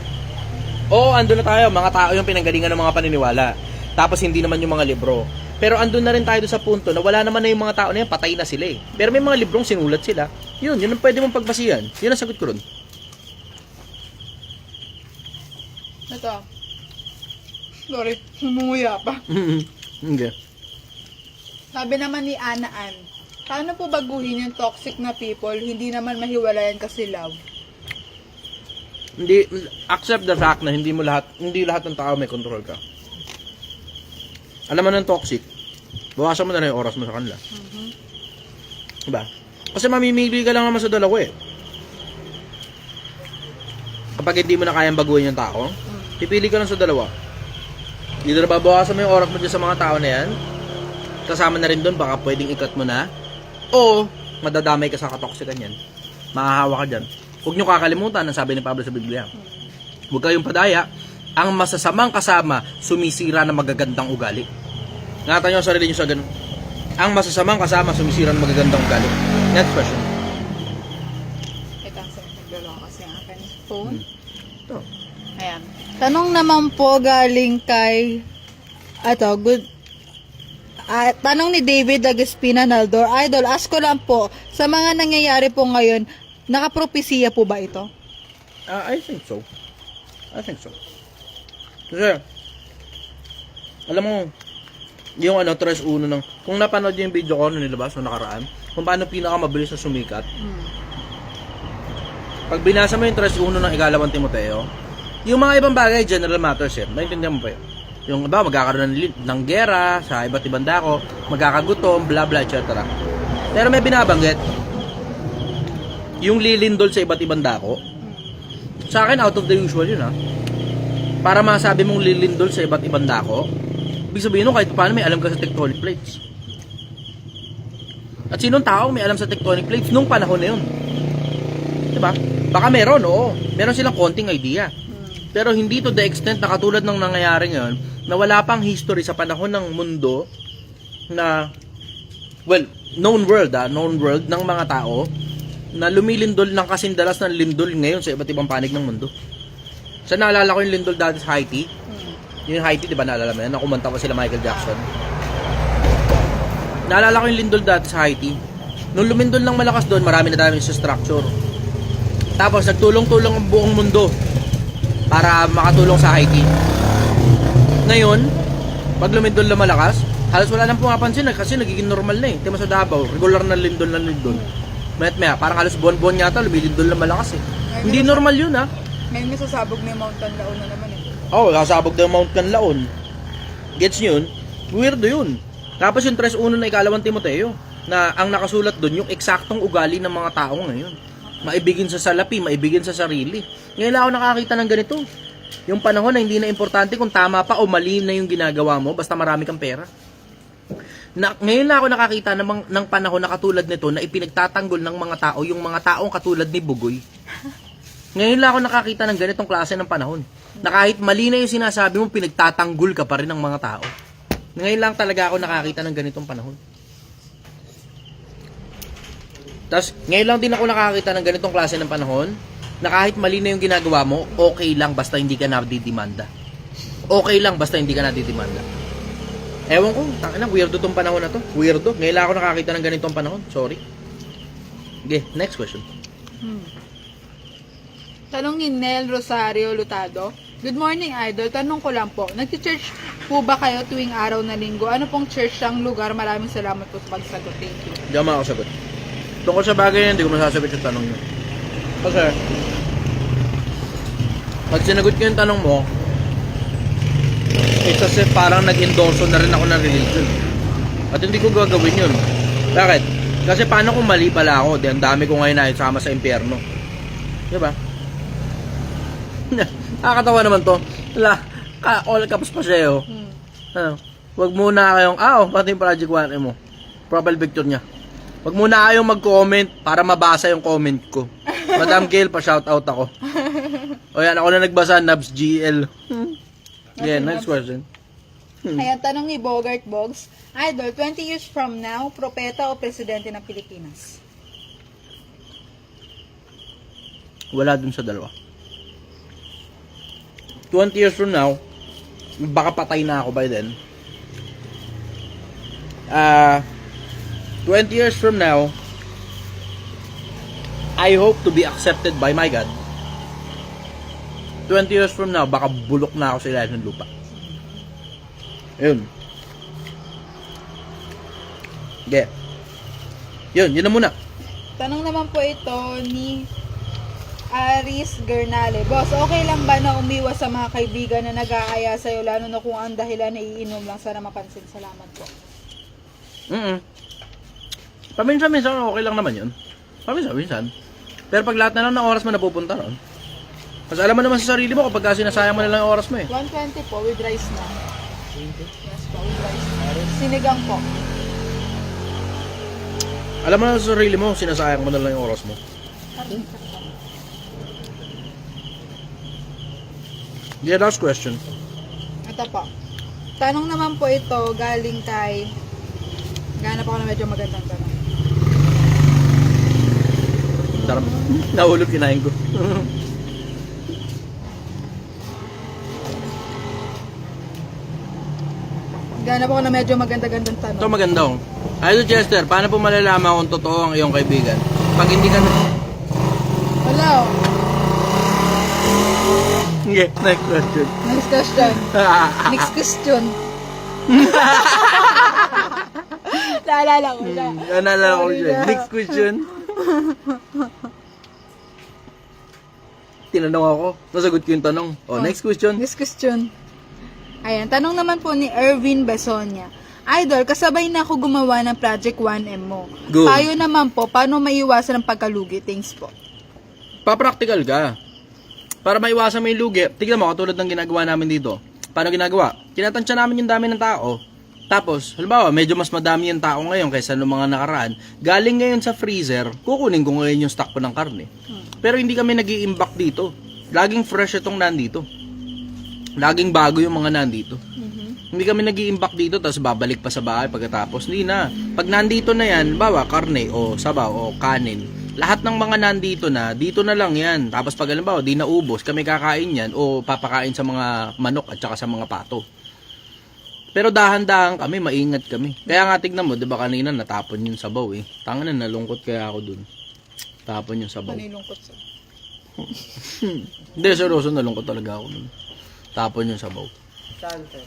Oo, andun na tayo. Mga tao yung pinanggalingan ng mga paniniwala. Tapos hindi naman yung mga libro. Pero andun na rin tayo sa punto na wala naman na yung mga tao na yan, patay na sila eh. Pero may mga librong sinulat sila. Yun ang pwede mong pagbasihan. Yun ang sagot ko ron. Ito. Sorry, sumunguya pa. Okay. Sabi naman ni Ana Ann, Paano po baguhin yung toxic na people? Hindi naman mahiwalayan kasi love. Hindi, accept the fact na hindi lahat ng tao may control ka. Alam mo ng toxic, bawasan mo na lang yung oras mo sa kanila. Diba? Kasi mamimili ka lang naman sa dalawa eh. Kapag hindi mo na kayang baguhin yung tao, pipili ka lang sa dalawa. Either babawasan mo yung oras mo dyan sa mga tao na yan, kasama na rin doon, baka pwedeng ikat mo na, o madadamay ka sa katoksikan yan. Mahahawa ka dyan. Huwag nyo kakalimutan ang sabi ni Pablo sa Biblia. Huwag kayong padaya, ang masasamang kasama sumisira ng magagandang ugali. Ingatan nyo ang sarili nyo sa ganun. Ang masasamang kasama sumisira ng magagandang ugali. Next question. Ito ang nagdalawa kasi ang akin phone. Ito. Ayan. Tanong naman po galing kay tanong ni David Agespina Naldor. Idol, ask ko lang po, sa mga nangyayari po ngayon, nakapropesiya po ba ito? I think so. Kasi, alam mo, yung 3-1 ng, kung napanood yung video ko nung nilabas nung nakaraan, kung paano pinakamabilis na sumikat, pag binasa mo yung 3-1 ng ikalawang Timoteo, yung mga ibang bagay, general matters yan, maintindihan mo pa yun. Yung iba, magkakaroon ng gera sa iba't ibang dako, magkakagutom, bla bla, etc. Pero may binabanggit, yung lilindol sa iba't ibang dako, sa akin, out of the usual yun Para masabi mong lilindol sa iba't ibang dako, ibig sabihin nun, kahit paano may alam ka sa tectonic plates. At sinong tao may alam sa tectonic plates nung panahon na yun? Diba? Baka meron, oo. Meron silang konting idea. Pero hindi to the extent na katulad ng nangyayari ngayon, na wala pang history sa panahon ng mundo na, well, known world ng mga tao na lumilindol ng kasindalas ng lindol ngayon sa iba't ibang panig ng mundo. So, naalala ko yung lindol dati sa Haiti. Yung Haiti, di ba naalala mo yan? Nakumanta pa sila Michael Jackson. Naalala ko yung lindol dati sa Haiti. Nung lumindol ng malakas doon, marami na daming structure. Tapos, nagtulong-tulong ang buong mundo para makatulong sa Haiti. Ngayon, pag lumindol na malakas, halos wala nang pumapansin kasi nagiging normal na eh. Tema sa Davao, regular na lindol. Maya, parang halos buwan-buwan yata, lumilindol na malakas eh. Hindi normal yun May sasabog na yung Mount Canlaon na naman eh. Oo, sasabog na yung Mount Canlaon. Gets nyo yun? Weirdo yun. Tapos yung 3-1 na ikalawang Timoteo, na ang nakasulat doon, yung eksaktong ugali ng mga tao ngayon. Maibigin sa salapi, maibigin sa sarili. Ngayon lang ako nakakita ng ganito. Yung panahon na hindi na importante kung tama pa o mali na yung ginagawa mo, basta marami kang pera. Ngayon lang ako nakakita ng panahon na katulad nito na ipinagtatanggol ng mga tao, yung mga taong katulad ni Bugoy. Ngayon lang ako nakakita ng ganitong klase ng panahon. Na kahit mali na yung sinasabi mo, pinagtatanggol ka pa rin ng mga tao. Ngayon lang talaga ako nakakita ng ganitong panahon. Tapos, ngayon lang din ako nakakita ng ganitong klase ng panahon na kahit mali na yung ginagawa mo, okay lang basta hindi ka nadidimanda. Okay lang basta hindi ka nadidimanda. Ewan ko, weirdo tong panahon na to. Weirdo. Ngayon lang ako nakakita ng ganitong panahon. Sorry. Okay, next question. Tanong ni Nel Rosario Lutado. Good morning, Idol. Tanong ko lang po, nag-church po ba kayo tuwing araw na linggo? Ano pong church ang lugar? Maraming salamat po sa pagsagot. Thank you. Hindi ako makasagot. Tungkol sa bagay yan, hindi ko masasagot yung tanong nyo. Kasi, pag sinagot ko yung tanong mo, kasi parang nag-endorso na rin ako ng religion. At hindi ko gagawin yun. Bakit? Kasi paano kung mali pala ako? Ang dami ko ngayon na isama sa impyerno. Diba? Nakakatawa naman to. All caps pa siya oh. Wag muna kayong, pati yung Project 1 mo. Profile picture niya. Wag muna kayong mag-comment para mabasa yung comment ko. Madam Gail, pa-shoutout ako. O yan, ako na nagbasa, Nabs GL. Yeah, next question. Ayan, tanong ni Bogart Bogs. Idol, 20 years from now, propeta o presidente ng Pilipinas? Wala dun sa dalawa. 20 years from now, baka patay na ako by then. 20 years from now, I hope to be accepted by my God. 20 years from now, baka bulok na ako sa ilalim ng lupa. Yun. Okay. Yun na muna. Tanong naman po ito ni Aris Gernale. Boss, okay lang ba na umiwas sa mga kaibigan na nag-aaya sa'yo, lalo na kung ang dahilan ay iinom lang? Sana mapansin. Salamat po. Paminsan-minsan okay lang naman yun. Paminsan-minsan. Pero pag lahat na lang ng oras mo napupunta ron. Kasi alam mo naman sa sarili mo kapag sinasayang mo na lang yung oras mo eh. 120 po with rice na. Yes po, with rice na. Sinigang po. Alam mo naman sa sarili mo, sinasayang mo na lang yung oras mo. Yeah, last question. Ito po. Tanong naman po ito galing kay... Ganap ako na medyo magandang tanong. Sarap. Nahulog kinain ko. Ganap ako na medyo maganda-gandang tanong. Ito maganda oh. Idol Chester, paano po malalaman kung totoo ang iyong kaibigan? Pag hindi ka na... Hello. Okay, next question. Next question. Next question. Naalala ko siya. Naalala ko siya. Next question. Tinanong ako. Nasagot ko yung tanong. Next question. Next question. Ayan, tanong naman po ni Erwin Besonia. Idol, kasabay na ako gumawa ng Project 1M mo. Good. Payo naman po, paano maiwasan ang pagkalugi? Thanks po. Pa-practical ka. Para maiwasan mo yung lugi, tignan mo, katulad ng ginagawa namin dito. Paano ginagawa? Tinatansya namin yung dami ng tao. Tapos, halimbawa, medyo mas madami yung tao ngayon kaysa noong mga nakaraan. Galing ngayon sa freezer, kukunin ko ngayon yung stock ko ng karne. Pero hindi kami nag-i-imbak dito. Laging fresh itong nandito. Laging bago yung mga nandito. Hindi kami nag-i-imbak dito tapos babalik pa sa bahay pagkatapos. Hindi na. Pag nandito na yan, bawa karne o sabaw o kanin, lahat ng mga nandito na, dito na lang yan. Tapos pag halimbawa, di naubos, kami kakain yan o papakain sa mga manok at saka sa mga pato. Pero dahan-dahan kami, maingat kami. Kaya nga tignan mo, di ba kanina natapon yung sabaw eh. Tanga na, nalungkot kaya ako dun. Tapon yung sabaw. Panilungkot sa... Hindi, seryoso, nalungkot talaga ako dun. Tapon yung sabaw. Saan to?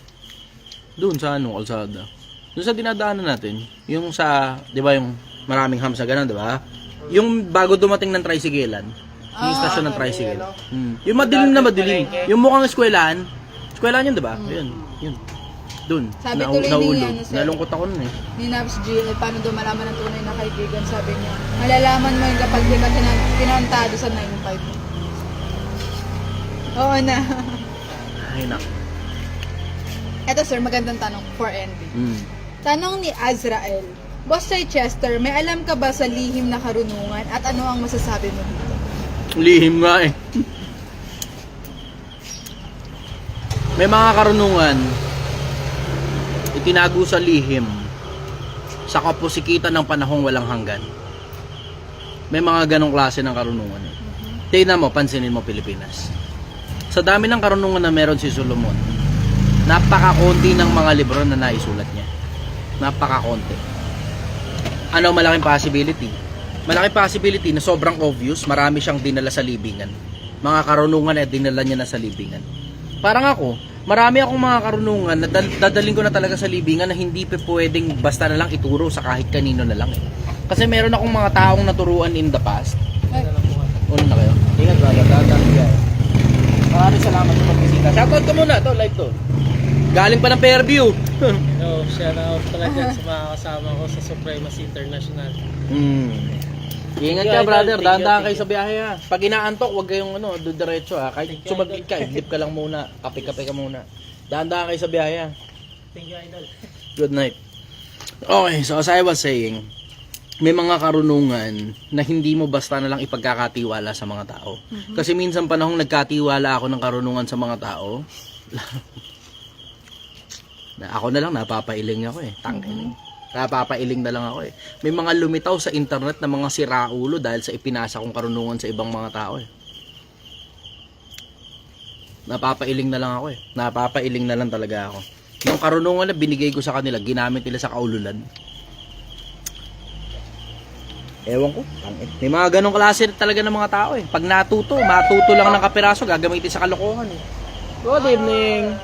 Doon sa kalsada. Doon sa dinadaanan natin, yung sa, 'di ba, yung maraming hams na ganun, 'di ba? Yung bago dumating ng tricyclean, yung istasyon ng tricycle. Yung madilim na madilim, yung mukhang eskwelahan. Eskwelahan 'yun, 'di ba? Yun. Doon. Sabi tuloy ni ano, sir. Nalungkot ako nun eh. Ni Nabs G, paano daw malaman ng tunay na kaibigan, sabi niya. Malalaman mo yung kapag di ka tinantado sa 9-5. Oo na. Ay nak. Eto sir, magandang tanong for ending. Tanong ni Azrael. Boss Sir Chester, may alam ka ba sa lihim na karunungan at ano ang masasabi mo dito? Lihim nga eh. May mga karunungan itinago sa lihim sa kapusikitan ng panahong walang hanggan. May mga ganong klase ng karunungan eh. Tingnan mo, pansinin mo Pilipinas. Sa dami ng karunungan na meron si Solomon, napakakonti ng mga libro na naisulat niya. Napakakonti. Ano malaking possibility? Malaking possibility na sobrang obvious, marami siyang dinala sa libingan. Mga karunungan at dinala niya na sa libingan. Parang ako, marami akong mga karunungan na dadaling ko na talaga sa libingan na hindi pa pwedeng basta na lang ituro sa kahit kanino na lang eh. Kasi meron akong mga taong naturuan in the past. Una na kayo. Ingat ba? Dadaan ka. Maraming salamat sa pagbisita. Shoutout ka muna. Ito, live to. Galing pa ng Fairview. No, shout out pala dyan sa mga kasama ko sa Supremacy International. Ingat ka, brother. Dahan-dahan kayo sa biyahe ha. Pag inaantok, huwag kayong diretso ha. Kahit sumaglit ka, idlip ka lang muna. Kape-kape ka muna. Dahan-dahan kayo sa biyahe ha. Thank you, Idol. Good night. Okay, so as I was saying, may mga karunungan na hindi mo basta na lang ipagkakatiwala sa mga tao. Kasi minsan panahong nagkatiwala ako ng karunungan sa mga tao, na ako na lang napapailing ako eh. Tangin. Napapailing na lang ako eh. May mga lumitaw sa internet na mga siraulo dahil sa ipinasa kong karunungan sa ibang mga tao eh. Napapailing na lang ako eh. Napapailing na lang talaga ako. Yung karunungan na binigay ko sa kanila, ginamit nila sa kaululan. Ewan ko. May mga ganong klase talaga ng mga tao eh. Pag matuto lang ng kapiraso, gagamitin sa kalokohan eh. Good evening.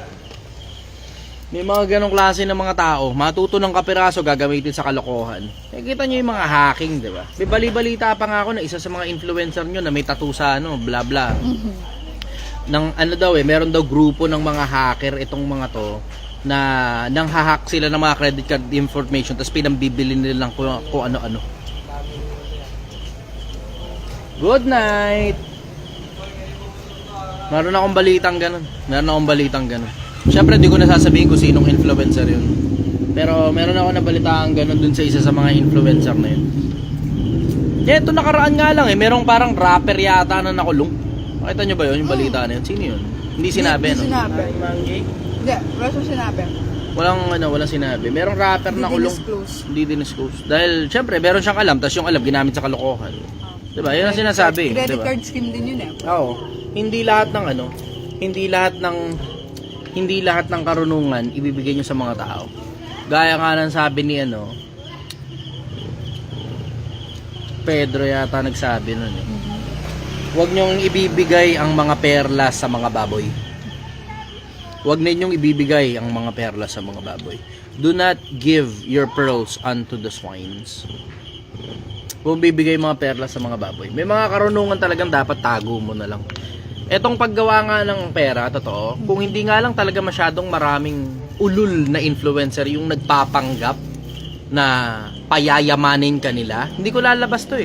May mga ganong klase ng mga tao, matuto ng kapiraso, gagamitin sa kalokohan. Nakikita nyo yung mga hacking, di ba? May bali-balita pa nga ako na isa sa mga influencer nyo na may tattoo sa bla bla. Nang ano daw meron daw grupo ng mga hacker itong mga to na nang hahack sila ng mga credit card information tapos pinambibili nila lang kung ano-ano. Good night! Meron akong balitang ganun. Siyempre, di ko nasasabihin kung sinong influencer yun. Pero meron ako nabalitaan ganun dun sa isa sa mga influencer na yun. Ito nakaraan nga lang merong parang rapper yata na nakulong. Makita nyo ba yun, yung balita na yun? Sino yun? Hindi sinabi, no? Sinabi. Hindi, wala sinabi. Walang sinabi. Merong rapper na kulong. Hindi dinisclose. Dahil, syempre, meron siyang alam, tapos yung alam, ginamit sa kalokohan. Diba? Yun ang sinasabi. Credit diba? card scheme din yun Oo. Hindi lahat ng karunungan ibibigay nyo sa mga tao. Gaya nga ng sabi ni Pedro yata nagsabi nun Huwag nyong ibibigay ang mga perlas sa mga baboy. Huwag ninyong ibibigay ang mga perlas sa mga baboy. Do not give your pearls unto the swines. Huwag bibigay mga perlas sa mga baboy. May mga karunungan talagang dapat tago mo na lang. Etong paggawa nga ng pera, totoo, kung hindi nga lang talaga masyadong maraming ulul na influencer yung nagpapanggap na payayamanin ka nila, hindi ko lalabas to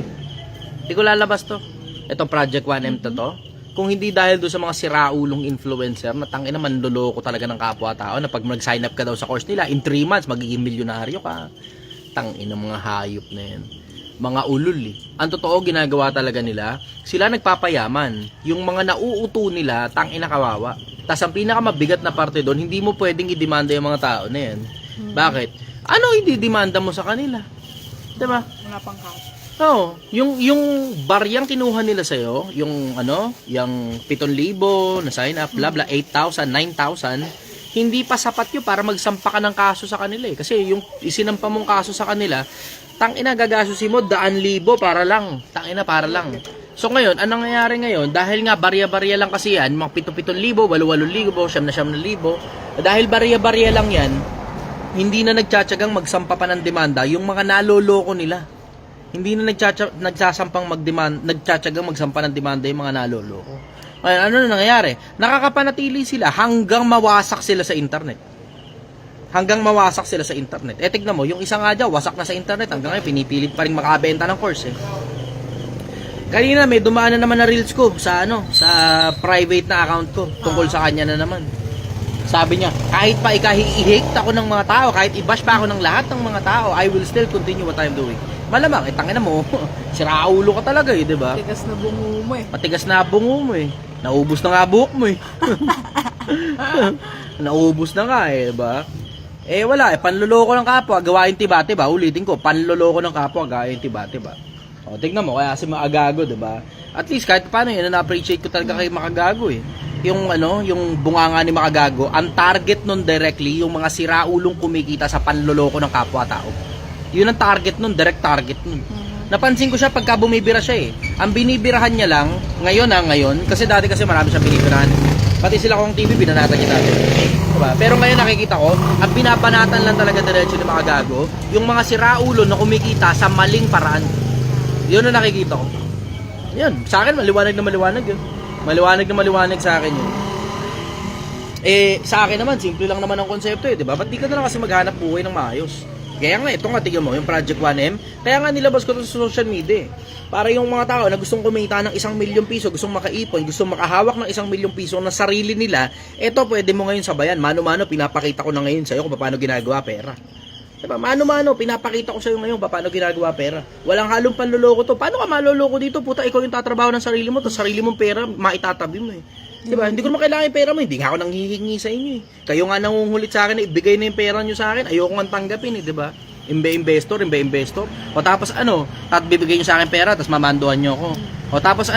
Itong Project 1M to. Kung hindi dahil doon sa mga siraulong influencer na tangina manloloko talaga ng kapwa-tao na pag mag-sign up ka daw sa course nila, in 3 months magiging milyonaryo ka. Tangina mga hayop na yan. Mga ulul Ang totoo ginagawa talaga nila, sila nagpapayaman. Yung mga nauuto nila, tangina kawawa. Tapos ang pinakamabigat na parte doon, hindi mo pwedeng i-demanda yung mga tao na yan. Bakit? Ano i-demanda mo sa kanila? Diba? Wala pang cash. Oo, yung baryang kinuha nila sa'yo, yung yung 7,000 na sign up, bla bla, 8,000, 9,000, hindi pa sapat yun para magsampa ka ng kaso sa kanila Kasi yung isinampa mong kaso sa kanila, tangina gagastusin mo 100,000 para lang. Tangina para lang. So ngayon, anong nangyayari ngayon? Dahil nga barya-barya lang kasi yan, mga 7,000, 8,000, 9,000, dahil barya-barya lang yan, hindi na nagtsatsagang magsampa pa ng demanda yung mga naloloko nila. Hindi na nagsasampang nagtsatsagang magsampa ng demanda yung mga naloloko. Ngayon, ano na nangyayari? Nakakapanatili sila hanggang mawasak sila sa internet. Tignan mo, yung isa nga dyan, wasak na sa internet. Hanggang ngayon, pinipilit pa rin makabenta ng course Kanina, may dumaan na naman na reels ko sa private na account ko. Tungkol sa kanya na naman. Sabi niya, kahit pa i-hate ako ng mga tao, kahit i-bash pa ako ng lahat ng mga tao, I will still continue what I'm doing. Malamang, tangina mo, siraulo ka talaga di ba? Matigas na bungo mo Matigas na bungo mo Naubos na nga buhok mo Naubos na nga di ba? Wala panloloko ng kapwa, gawain tiba-tiba. Ulitin ko, panloloko ng kapwa, gawain tiba-tiba. Tignan mo, kaya si Makagago, di ba? At least kahit paano yun, na-appreciate ko talaga kay Makagago Yung bunganga ni Makagago, ang target nun directly, yung mga siraulong kumikita sa panloloko ng kapwa-tao. Yun ang target nun, direct target nun. Napansin ko siya pagka bumibira siya Ang binibirahan niya lang, ngayon, kasi dati kasi marami siyang binibirahan. Pati sila kong TV, binanatan niya dati. Diba? Pero ngayon nakikita ko, ang binabanatan lang talaga diretso ni Makagago, yung mga siraulo na kumikita sa maling paraan. Yun ang nakikita ko. Yun, sa akin maliwanag na maliwanag yun. Maliwanag sa akin yun. Sa akin naman, simple lang naman ang konsepto di ba? Ba't di ka na lang kasi maghanap buhay ng maayos? Kaya nga, ito nga, tignan mo, yung Project 1M, kaya nga nilabas ko ito sa social media Para yung mga tao na gustong kumita ng 1 milyong piso, gustong makaipon, gustong makahawak ng 1 milyong piso na sarili nila, ito pwede mo ngayon sabayan. Mano-mano, pinapakita ko na ngayon sa'yo kung paano ginagawa pera. Diba? Mano-mano, pinapakita ko sa'yo ngayon paano ginagawa pera. Walang halong panloloko to. Paano ka maloloko dito? Puta, ikaw yung tatrabaho ng sarili mo, tapos sarili mong pera, maitatabi mo Diba? Hindi ko naman kailangan yung pera mo. Hindi nga ako nanghihingi sa inyo Kayo nga nangungulit sa akin ibigay na yung pera nyo sa akin. Ayoko nga tanggapin diba? Investor. O tapos bibigay nyo sa akin pera, tapos mamanduhan nyo ako. O tapos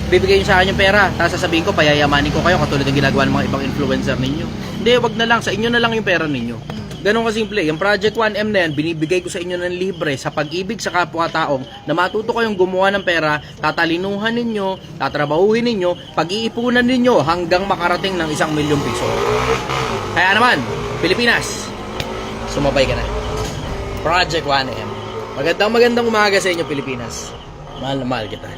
bibigay nyo sa akin yung pera, tapos sasabihin ko, payayamanin ko kayo, katulad ng ginagawa ng mga ibang influencer ninyo. Hindi, wag na lang. Sa inyo na lang yung pera ninyo. Ganun kasimple. Yung Project 1M na yan, binibigay ko sa inyo ng libre sa pag-ibig sa kapwa-taong na matuto kayong gumawa ng pera, tatalinuhan ninyo, tatrabahuhin ninyo, pag-iipunan ninyo hanggang makarating ng 1 milyong piso. Kaya naman, Pilipinas, sumabay ka na. Project 1M. Magandang umaga sa inyo, Pilipinas. Mahal na mahal kita.